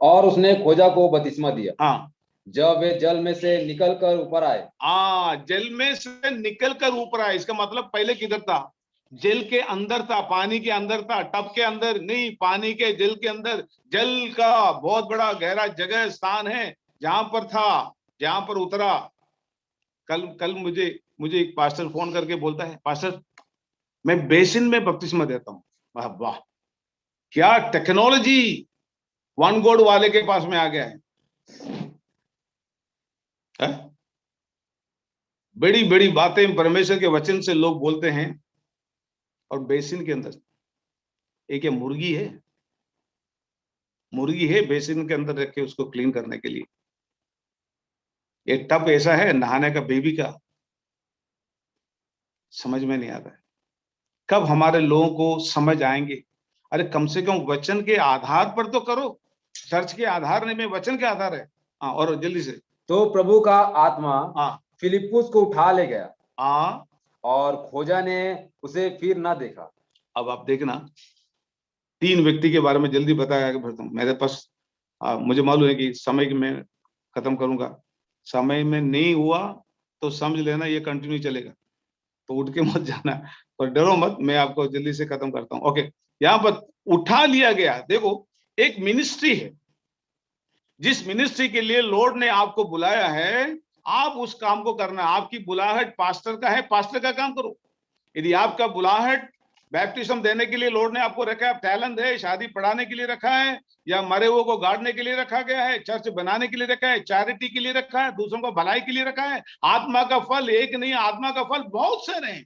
और उसने खोजा को बपतिस्मा दिया। हाँ, जब वे जल में से निकल कर ऊपर आए। जल में से निकल कर ऊपर आए, इसका मतलब पहले किधर था? जल के अंदर था, पानी के अंदर था, टब के अंदर नहीं, पानी के जल के अंदर। जल का बहुत बड़ा गहरा जगह स्थान है जहां पर था, जहां पर उतरा। कल मुझे एक पास्टर फोन करके बोलता है, पास्टर मैं बेसिन में बपतिस्मा देता हूँ। वाह वाह, क्या टेक्नोलॉजी वन गॉड वाले के पास में आ गया है। बड़ी बड़ी बातें परमेश्वर के वचन से लोग बोलते हैं, और बेसिन के अंदर एक मुर्गी है बेसिन के अंदर रख के उसको क्लीन करने के लिए। एक टब ऐसा है नहाने का बेबी का, समझ में नहीं आता है। कब हमारे लोगों को समझ आएंगे? अरे कम से कम वचन के आधार पर तो करो, चर्च के आधार नहीं में वचन के आधार है। हाँ, और जल्दी से। तो प्रभु का आत्मा फिलिप्पुस को उठा ले गया, और खोजा ने उसे फिर ना देखा। अब आप देखना, 3 व्यक्ति के बारे में जल्दी बताया, आगे बढ़ता हूं। मेरे पास मुझे मालूम है कि समय में खत्म करूंगा, समय में नहीं हुआ तो समझ लेना ये कंटिन्यू चलेगा, तो उठ के मत जाना, पर डरो मत, मैं आपको जल्दी से खत्म करता हूं। ओके, यहाँ पर उठा लिया गया। देखो, एक मिनिस्ट्री है, जिस मिनिस्ट्री के लिए लॉर्ड ने आपको बुलाया है, आप उस काम को करना। आपकी बुलाहट पास्टर का है, पास्टर का काम करो। यदि आपका बुलाहट बैप्टिज्म देने के लिए लॉर्ड ने आपको रखा है, टैलेंट है, शादी पढ़ाने के लिए रखा है, या मरे हुए को गाड़ने के लिए रखा गया है, चर्च बनाने के लिए रखा है, चैरिटी के लिए रखा है, दूसरों को भलाई के लिए रखा है, आत्मा का फल एक नहीं, आत्मा का फल बहुत सारे हैं।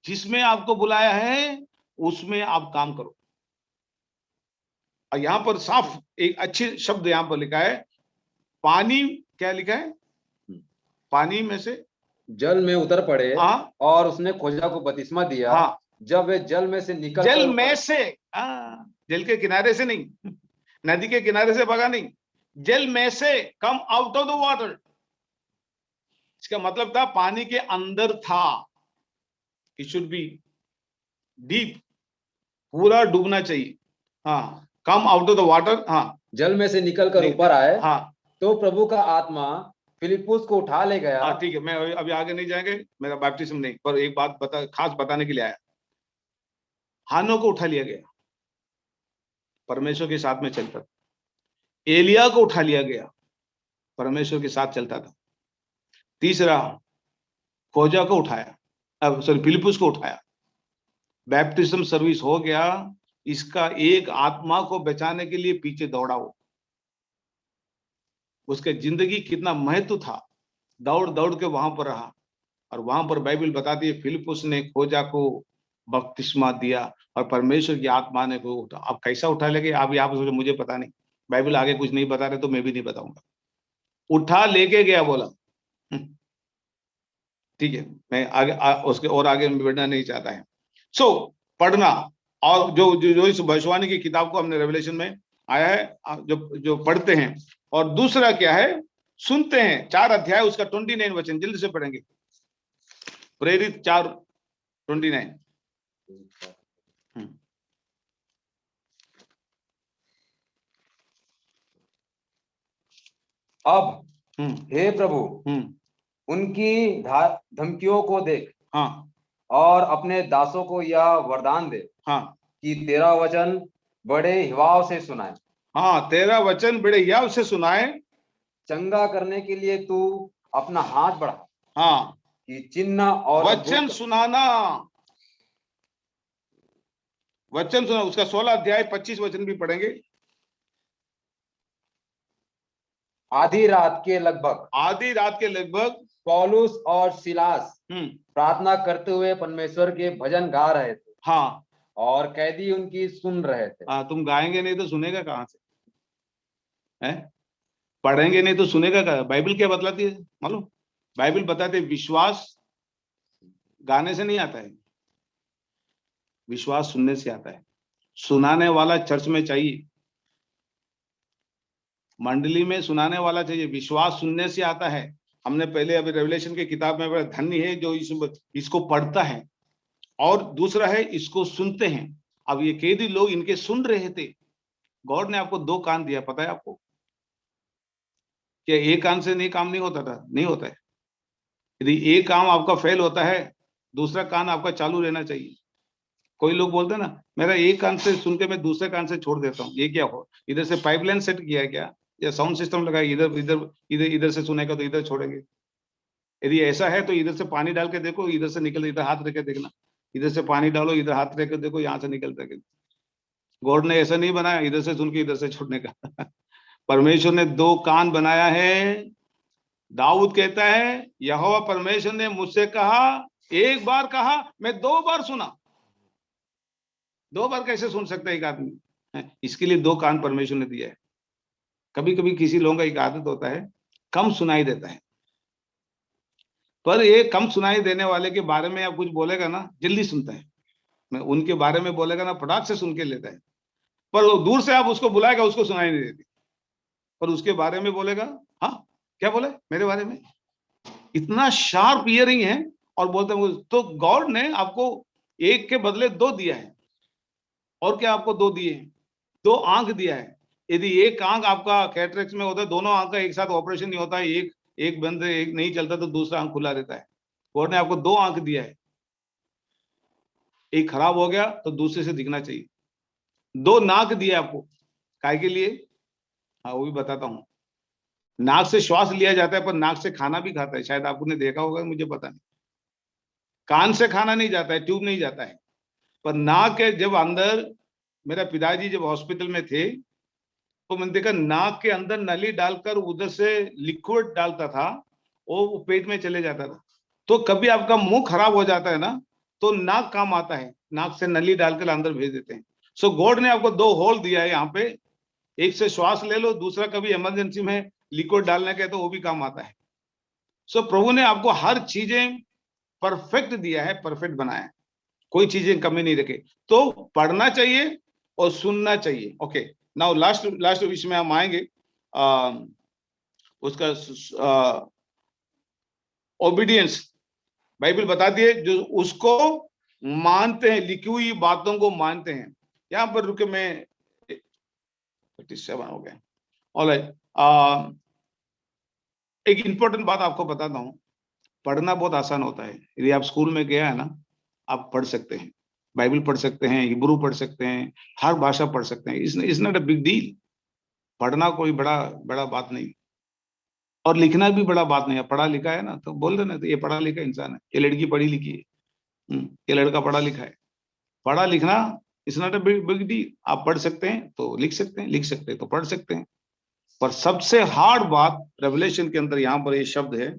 जिसमें आपको बुलाया है उसमें आप काम करो। और यहां पर साफ एक अच्छी शब्द यहां पर लिखा है, पानी, क्या लिखा है? पानी में से जल में उतर पड़े, और उसने खोजा को बपतिस्मा दिया। जब वे जल में से निकल, जल में से, जल के किनारे से नहीं, नदी के किनारे से भगा नहीं, जल में से, come out of the water. इसका मतलब था पानी के अंदर था। इट शुड बी डीप, पूरा डूबना चाहिए। Come out of the water. जल में से निकलकर ऊपर आए। तो प्रभु का आत्मा फिलिप्पुस को उठा ले गया। ठीक है, मैं अभी आगे नहीं जाएंगे, मेरा बैप्टिज्म नहीं, पर एक बात खास बताने के लिए आया। हानो को उठा लिया गया, परमेश्वर के साथ में चलता था। एलिया को उठा लिया गया, परमेश्वर के साथ चलता था। तीसरा, खोजा को उठाया, अब सॉरी फिलिपुस को उठाया, बैप्टिज्म सर्विस हो गया, इसका एक आत्मा को बचाने के लिए पीछे दौड़ा वो। उसके जिंदगी कितना महत्व था, दौड़ दौड़ के वहां पर रहा। और वहां पर बाइबल बताती है फिलिपुस ने खोजा को बपतिस्मा दिया और परमेश्वर की आत्मा ने को उठा। अब कैसा उठा लेके आप यहाँ पर मुझे पता नहीं, बाइबल आगे कुछ नहीं बता रहे तो मैं भी नहीं बताऊंगा। उठा लेके गया बोला। ठीक है, मैं आगे उसके और आगे बढ़ना नहीं चाहता है। सो पढ़ना, और जो इस भविष्यवाणी की किताब को हमने रेवलेशन में आया है, जो पढ़ते हैं। और दूसरा क्या है, सुनते हैं। 4 अध्याय उसका 29 वचन जल्दी से पढ़ेंगे। प्रेरित 4:29। अब हे प्रभु उनकी धमकियों को देख, हाँ, और अपने दासों को यह वरदान दे, हाँ, कि तेरा वचन बड़े हिवाव से सुनाए। हाँ, तेरा वचन बड़े हिवाव से सुनाए। चंगा करने के लिए तू अपना हाथ बढ़ा। हाँ, कि चिन्ह और वचन सुनाना, वचन सुना। उसका 16 अध्याय 25 वचन भी पढ़ेंगे। आधी रात के लगभग पौलुस और सिलास प्रार्थना करते हुए परमेश्वर के भजन गा रहे थे। हाँ, और कैदी उनकी सुन रहे थे। हाँ, तुम गाएंगे नहीं तो सुनेगा कहां से, है? पढ़ेंगे नहीं तो सुनेगा कहां? बाइबल क्या बतलाती है मालूम? बाइबल बताते विश्वास गाने से नहीं आता है, विश्वास सुनने से आता है। सुनाने वाला चर्च में चाहिए, मंडली में सुनाने वाला चाहिए। विश्वास सुनने से आता है। हमने पहले अभी रेवलेशन की किताब में पढ़ा, धन्य है जो इसको पढ़ता है, और दूसरा है इसको सुनते हैं। अब ये कैदी लोग इनके सुन रहे थे। गॉड ने आपको 2 कान दिया, पता है आपको? क्या एक कान से नहीं काम नहीं होता था? नहीं होता है। यदि एक काम आपका फेल होता है, दूसरा कान आपका चालू रहना चाहिए। कोई लोग बोलते हैं ना, मेरा एक कान से सुन के मैं दूसरे कान से छोड़ देता हूँ। ये क्या हो, इधर से पाइपलाइन सेट किया है क्या, या साउंड सिस्टम लगाया, इधर इधर इधर इधर से सुनेगा तो इधर छोड़ेंगे? यदि ऐसा है तो इधर से पानी डाल के देखो, इधर से निकल, इधर हाथ रख के देखना, इधर से पानी डालो, इधर हाथ रख के देखो, यहाँ से निकलता है। गॉड ने ऐसा नहीं बनाया इधर से सुन के इधर से छोड़ने का। परमेश्वर ने 2 कान बनाया है। दाऊद कहता है यहोवा परमेश्वर ने मुझसे कहा, एक बार कहा, मैं 2 बार सुना। 2 बार कैसे सुन सकता है एक आदमी? इसके लिए 2 कान परमेश्वर ने दिया है। कभी कभी किसी लोगों का एक आदत होता है, कम सुनाई देता है, पर ये कम सुनाई देने वाले के बारे में आप कुछ बोलेगा ना, जल्दी सुनता है। मैं उनके बारे में बोलेगा ना, फटाक से सुन के लेता है। पर वो दूर से आप उसको बुलाएगा, उसको सुनाई नहीं देती। पर उसके बारे में बोलेगा, हाँ क्या बोले मेरे बारे में, इतना शार्प हियरिंग है। और बोलते हैं तो गॉड ने आपको 1 के बदले 2 दिया है। और क्या आपको 2 दिए हैं? 2 आंख दिया है। यदि एक आंख आपका कैटरेक्ट में होता है, दोनों आंख का एक साथ ऑपरेशन नहीं होता है, एक बंद एक नहीं चलता तो दूसरा आंख खुला रहता है। गॉड ने आपको 2 आंख दिया है। एक खराब हो गया तो दूसरे से दिखना चाहिए। 2 नाक दिया आपको, काय के लिए? हाँ वो भी बताता हूँ। नाक से श्वास लिया जाता है, पर नाक से खाना भी खाता है, शायद आपने देखा होगा, मुझे पता नहीं। कान से खाना नहीं जाता है, ट्यूब नहीं जाता है, पर नाक के जब अंदर, मेरा पिताजी जब हॉस्पिटल में थे तो मैंने देखा नाक के अंदर नली डालकर उधर से लिक्विड डालता था, वो पेट में चले जाता था। तो कभी आपका मुंह खराब हो जाता है ना, तो नाक काम आता है, नाक से नली डालकर अंदर भेज देते हैं। सो गॉड ने आपको 2 होल दिया है यहाँ पे, एक से श्वास ले लो, दूसरा कभी इमरजेंसी में लिक्विड डालने के तो वो भी काम आता है। सो प्रभु ने आपको हर चीजें परफेक्ट दिया है, परफेक्ट बनाया है, कोई चीजें कमी नहीं रखे। तो पढ़ना चाहिए और सुनना चाहिए। ओके, नाउ लास्ट विषय में हम आएंगे। उसका ओबीडियंस, बाइबल बताती है जो उसको मानते हैं, लिखी हुई बातों को मानते हैं। यहां पर रुके, मैं 37 हो गया। ऑलराइट, एक इंपॉर्टेंट बात आपको बताता हूं। पढ़ना बहुत आसान होता है। यदि आप स्कूल में गया है ना, आप पढ़ सकते हैं। बाइबल पढ़ सकते हैं, हिब्रू पढ़ सकते हैं, हर भाषा पढ़ सकते हैं। It's not a big deal. पढ़ना कोई बड़ा बड़ा बात नहीं, और लिखना भी बड़ा बात नहीं है। पढ़ा लिखा है ना तो बोल रहे ना, तो ये पढ़ा लिखा इंसान है, ये लड़की पढ़ी लिखी है, ये लड़का पढ़ा लिखा है। पढ़ा लिखना it's not a big deal. आप पढ़ सकते हैं तो लिख सकते हैं, लिख सकते हैं तो पढ़ सकते हैं। पर सबसे हार्ड बात रेवलेशन के अंदर यहाँ पर ये शब्द है,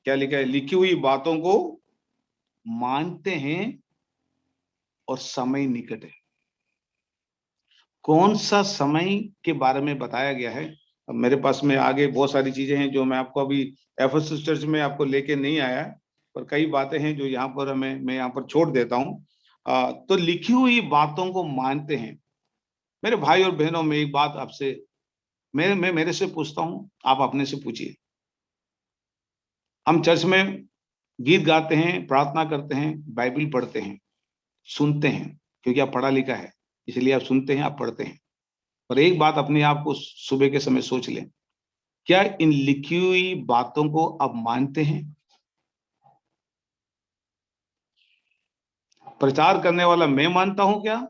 क्या लिखा है? लिखी हुई बातों को मानते हैं और समय निकट है। कौन सा समय के बारे में बताया गया है? अब मेरे पास में आगे बहुत सारी चीजें हैं जो मैं आपको अभी एफेसस चर्च में आपको लेके नहीं आया, पर कई बातें हैं जो यहाँ पर मैं यहाँ पर छोड़ देता हूँ। तो लिखी हुई बातों को मानते हैं। मेरे भाई और बहनों, में एक बात आपसे मैं मेरे से पूछता हूँ, आप अपने से पूछिए। हम चर्च में गीत गाते हैं, प्रार्थना करते हैं, बाइबल पढ़ते हैं, सुनते हैं, क्योंकि आप पढ़ा लिखा है इसलिए आप सुनते हैं, आप पढ़ते हैं। पर एक बात अपने आप को सुबह के समय सोच लें, क्या इन लिखी हुई बातों को आप मानते हैं? प्रचार करने वाला मैं मानता हूं क्या?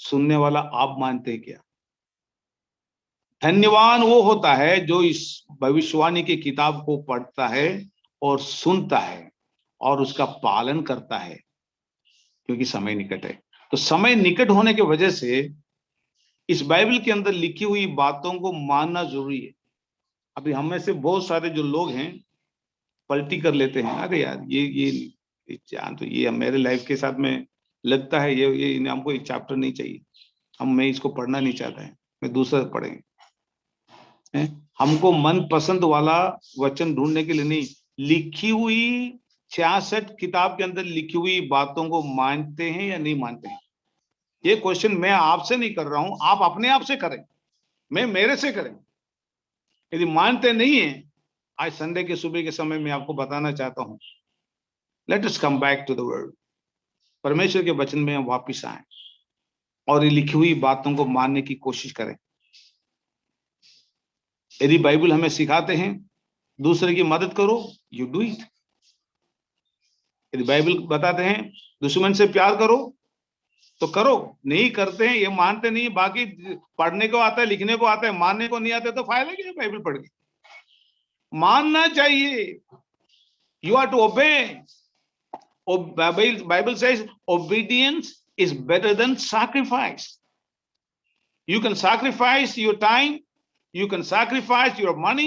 सुनने वाला आप मानते हैं क्या? धन्यवान वो होता है जो इस भविष्यवाणी की किताब को पढ़ता है और सुनता है और उसका पालन करता है, क्योंकि समय निकट है। तो समय निकट होने की वजह से इस बाइबल के अंदर लिखी हुई बातों को मानना जरूरी है। अभी हम में से बहुत सारे जो लोग हैं पलटी कर लेते हैं, अरे यार ये तो ये मेरे लाइफ के साथ में लगता है, ये हमको एक चैप्टर नहीं चाहिए, मैं इसको पढ़ना नहीं चाहता है, मैं दूसरा पढ़ेंगे। हमको मन पसंद वाला वचन ढूंढने के लिए नहीं, लिखी हुई 66 किताब के अंदर लिखी हुई बातों को मानते हैं या नहीं मानते हैं? ये क्वेश्चन मैं आपसे नहीं कर रहा हूं, आप अपने आप से करें, मैं मेरे से करें। यदि मानते नहीं है, आज संडे के सुबह के समय में आपको बताना चाहता हूं, let us come back to the word. परमेश्वर के वचन में हम वापिस आए और ये लिखी हुई बातों को मानने की कोशिश करें। यदि बाइबल हमें सिखाते हैं दूसरे की मदद करो, यू डू इट। यदि बाइबल बताते हैं दुश्मन से प्यार करो, तो करो। नहीं करते हैं, ये मानते नहीं, बाकी पढ़ने को आता है, लिखने को आता है, मानने को नहीं आता, तो फायदा क्या है बाइबल पढ़ के? मानना चाहिए। You are to obey. Bible says obedience is better than sacrifice. You can sacrifice your time, you can sacrifice your money,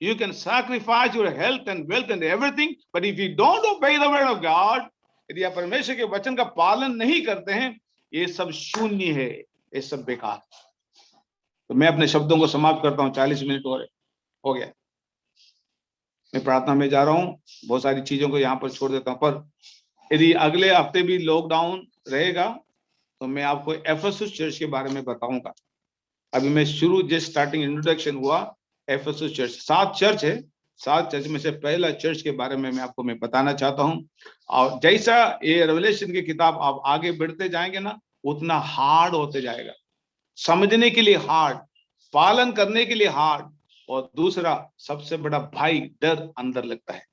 you can sacrifice your health and wealth and everything, but if you don't obey the word of God, यदि आप परमेश्वर के वचन का पालन नहीं करते हैं, ये सब शून्य है, ये सब बेकार। तो मैं अपने शब्दों को समाप्त करता हूं, 40 मिनट और हो गया। मैं प्रार्थना में जा रहा हूं, बहुत सारी चीजों को यहां पर छोड़ देता हूं। पर यदि अगले हफ्ते भी लॉकडाउन रहेगा तो मैं आपको एफेसस चर्च के बारे में बताऊंगा। अभी मैं जस्ट स्टार्टिंग इंट्रोडक्शन हुआ। एफेसस चर्च 7 चर्च है, 7 चर्च में से पहला चर्च के बारे में आपको मैं बताना चाहता हूं। और जैसा ये रेवलेशन की किताब आप आगे बढ़ते जाएंगे ना, उतना हार्ड होते जाएगा, समझने के लिए हार्ड, पालन करने के लिए हार्ड, और दूसरा सबसे बड़ा भाई डर अंदर लगता है।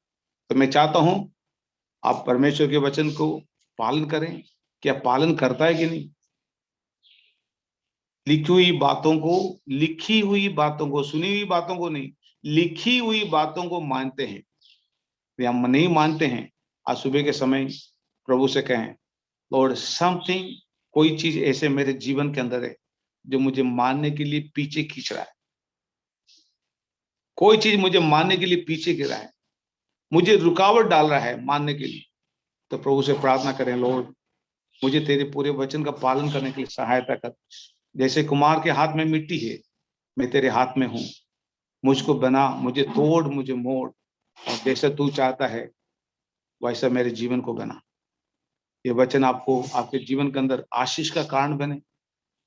तो मैं चाहता हूं आप परमेश्वर के वचन को पालन करें। क्या पालन करता है कि नहीं? लिखी हुई बातों को, सुनी हुई बातों को नहीं, लिखी हुई बातों को मानते हैं। वे हम नहीं मानते हैं, आज सुबह के समय प्रभु से कहें, लॉर्ड समथिंग, कोई चीज ऐसे मेरे जीवन के अंदर है जो मुझे मानने के लिए पीछे खींच रहा है, कोई चीज मुझे मानने के लिए पीछे गिर रहा है, मुझे रुकावट डाल रहा है मानने के लिए। तो प्रभु से प्रार्थना करें, लॉर्ड मुझे तेरे पूरे वचन का पालन करने के लिए सहायता कर। जैसे कुम्हार के हाथ में मिट्टी है, मैं तेरे हाथ में हूं, मुझको बना, मुझे तोड़, मुझे मोड़, और जैसा तू चाहता है वैसा मेरे जीवन को बना। ये वचन आपको आपके जीवन के अंदर आशीष का कारण बने।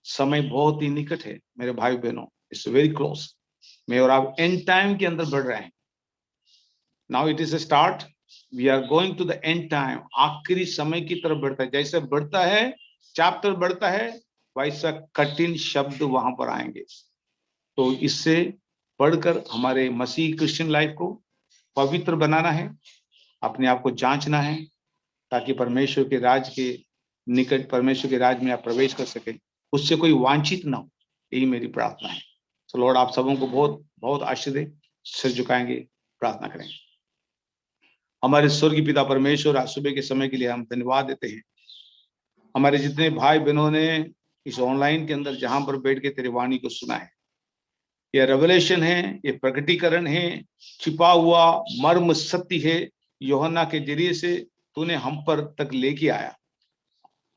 समय बहुत ही निकट है मेरे भाई बहनों, इट्स वेरी क्लोज। मैं और आप एंड टाइम के अंदर बढ़ रहे हैं। Now it is a start, we are going to the end time. आखिरी समय की तरफ बढ़ता है। जैसे बढ़ता है, चैप्टर बढ़ता है, वैसा कठिन शब्द वहां पर आएंगे। तो इससे पढ़कर हमारे मसीह क्रिश्चियन लाइफ को पवित्र बनाना है, अपने आप को जांचना है, ताकि परमेश्वर के राज के निकट परमेश्वर के राज में आप प्रवेश कर सके, उससे कोई वांछित ना हो, यही मेरी प्रार्थना है। तो लॉर्ड आप सबों को बहुत बहुत आशीष दे। सिर झुकाएंगे, प्रार्थना करेंगे। हमारे स्वर्गीय पिता परमेश्वर, आज सुबह के समय के लिए हम धन्यवाद देते हैं। हमारे जितने भाई बहनों ने इस ऑनलाइन के अंदर जहां पर बैठ के तेरी वाणी को सुना है, यह रेवलेशन है, ये प्रकटीकरण है, छिपा हुआ मर्म सत्य है, यूहन्ना के जरिए से तूने हम पर तक लेके आया।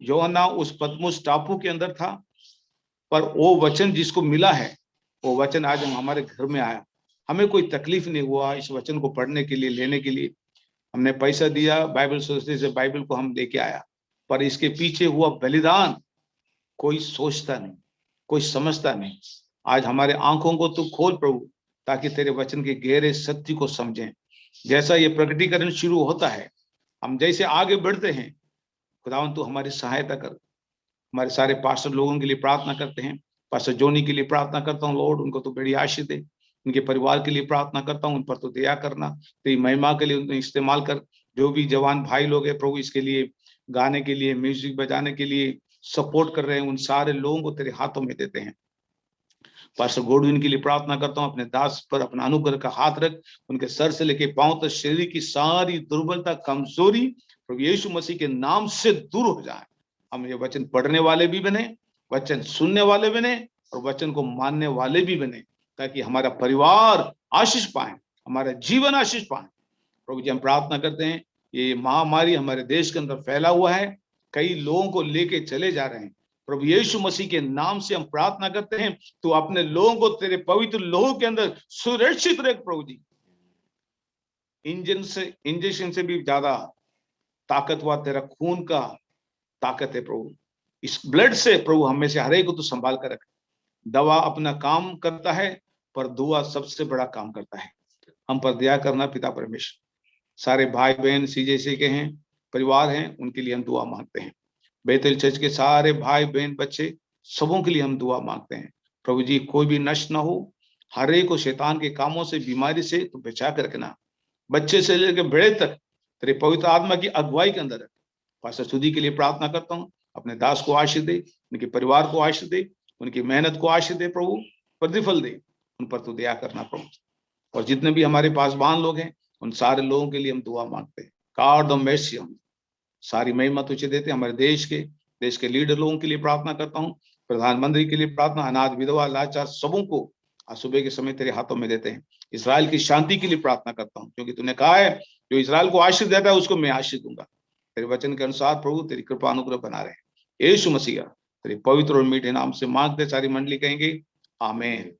यूहन्ना उस पतमुस टापू के अंदर था, पर वो वचन जिसको मिला है, वो वचन आज हमारे घर में आया। हमें कोई तकलीफ नहीं हुआ इस वचन को पढ़ने के लिए, लेने के लिए। हमने पैसा दिया, बाइबल सोसाइटी से बाइबल को हम लेके आया, पर इसके पीछे हुआ बलिदान कोई सोचता नहीं, कोई समझता नहीं। आज हमारे आंखों को तू खोल प्रभु, ताकि तेरे वचन के गहरे सत्य को समझें। जैसा ये प्रकटीकरण शुरू होता है, हम जैसे आगे बढ़ते हैं, खुदावन तू हमारी सहायता कर। हमारे सारे पास्टर लोगों के लिए प्रार्थना करते हैं। पास्टर जोनी के लिए प्रार्थना करता हूँ, लॉर्ड उनको तो बड़ी आशीष दे। उनके परिवार के लिए प्रार्थना करता हूँ, उन पर तो दया करना, तेरी महिमा के लिए उन्हें इस्तेमाल कर। जो भी जवान भाई लोग हैं प्रभु, इसके लिए गाने के लिए, म्यूजिक बजाने के लिए सपोर्ट कर रहे हैं, उन सारे लोगों को तेरे हाथों में देते हैं। पास्टर गोडविन के लिए प्रार्थना करता हूँ, अपने दास पर अपना अनुग्रह का हाथ रख। उनके सर से लेके पांव तक शरीर की सारी दुर्बलता, कमजोरी प्रभु यीशु मसीह के नाम से दूर हो जाए। हम ये वचन पढ़ने वाले भी बने, वचन सुनने वाले बने, और वचन को मानने वाले भी बने, ताकि हमारा परिवार आशीष पाए, हमारा जीवन आशीष पाए। प्रभु जी हम प्रार्थना करते हैं, ये महामारी हमारे देश के अंदर फैला हुआ है, कई लोगों को लेके चले जा रहे हैं। प्रभु यीशु मसीह के नाम से हम प्रार्थना करते हैं, तो अपने लोगों को तेरे पवित्र लोगों के अंदर सुरक्षित रख प्रभु जी। इंजेक्शन से भी ज्यादा ताकतवर तेरा खून का ताकत है प्रभु। इस ब्लड से प्रभु हमें से हर एक को तो संभाल कर रख। दवा अपना काम करता है, पर दुआ सबसे बड़ा काम करता है। हम पर दया करना पिता परमेश्वर। सारे भाई बहन सीजेसी के हैं, परिवार हैं, उनके लिए हम दुआ मांगते हैं। बेतेल चर्च के सारे भाई बहन बच्चे सबों के लिए हम दुआ मांगते हैं। प्रभु जी कोई भी नष्ट ना हो, हर एक को शैतान के कामों से, बीमारी से तो बचा कर रखना। बच्चे से लेकर बड़े तक तेरे पवित्र आत्मा की अगुवाई के अंदर रख। पास्टर सुधी के लिए प्रार्थना करता हूँ, अपने दास को आशीष दे, उनके परिवार को आशीष दे, उनकी मेहनत को आशीष दे प्रभु, प्रतिफल दे, उन पर तो दया करना प्रभु। और जितने भी हमारे पासवान लोग हैं, उन सारे लोगों के लिए हम दुआ मांगते हैं। गॉड ऑफ मर्सी, हम सारी महिमा तुझे देते हैं। हमारे देश के लीडर लोगों के लिए प्रार्थना करता हूँ, प्रधानमंत्री के लिए प्रार्थना, अनाथ विधवा लाचार सबों को आज सुबह के समय तेरे हाथों में देते हैं। इस्राएल की शांति के लिए प्रार्थना करता हूँ, क्योंकि तूने कहा है जो इस्राएल को आशीष देता है उसको मैं आशीष दूंगा। तेरे वचन के अनुसार प्रभु तेरी कृपा अनुग्रह बना रहे। यीशु मसीह का तेरे पवित्र और मीठे नाम से मांगते, सारी मंडली कहेंगे आमीन।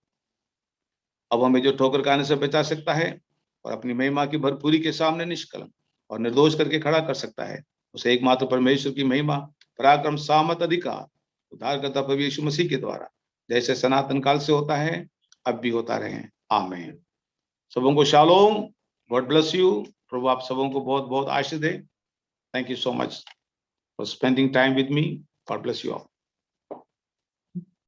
अब हमें जो ठोकर खाने से बचा सकता है और अपनी महिमा की भरपूरी के सामने निष्कलंक और निर्दोष करके खड़ा कर सकता है, उसे एकमात्र परमेश्वर की महिमा, पराक्रम, सामर्थ, अधिकार उद्धारकर्ता प्रभु यीशु मसीह के द्वारा जैसे सनातन काल से होता है, अब भी होता रहे। आमीन। सबों को शालोम, गॉड ब्लेस यू। प्रभु आप सबों को बहुत बहुत आशीष दे। Thank you so much for spending time with me. God bless you all.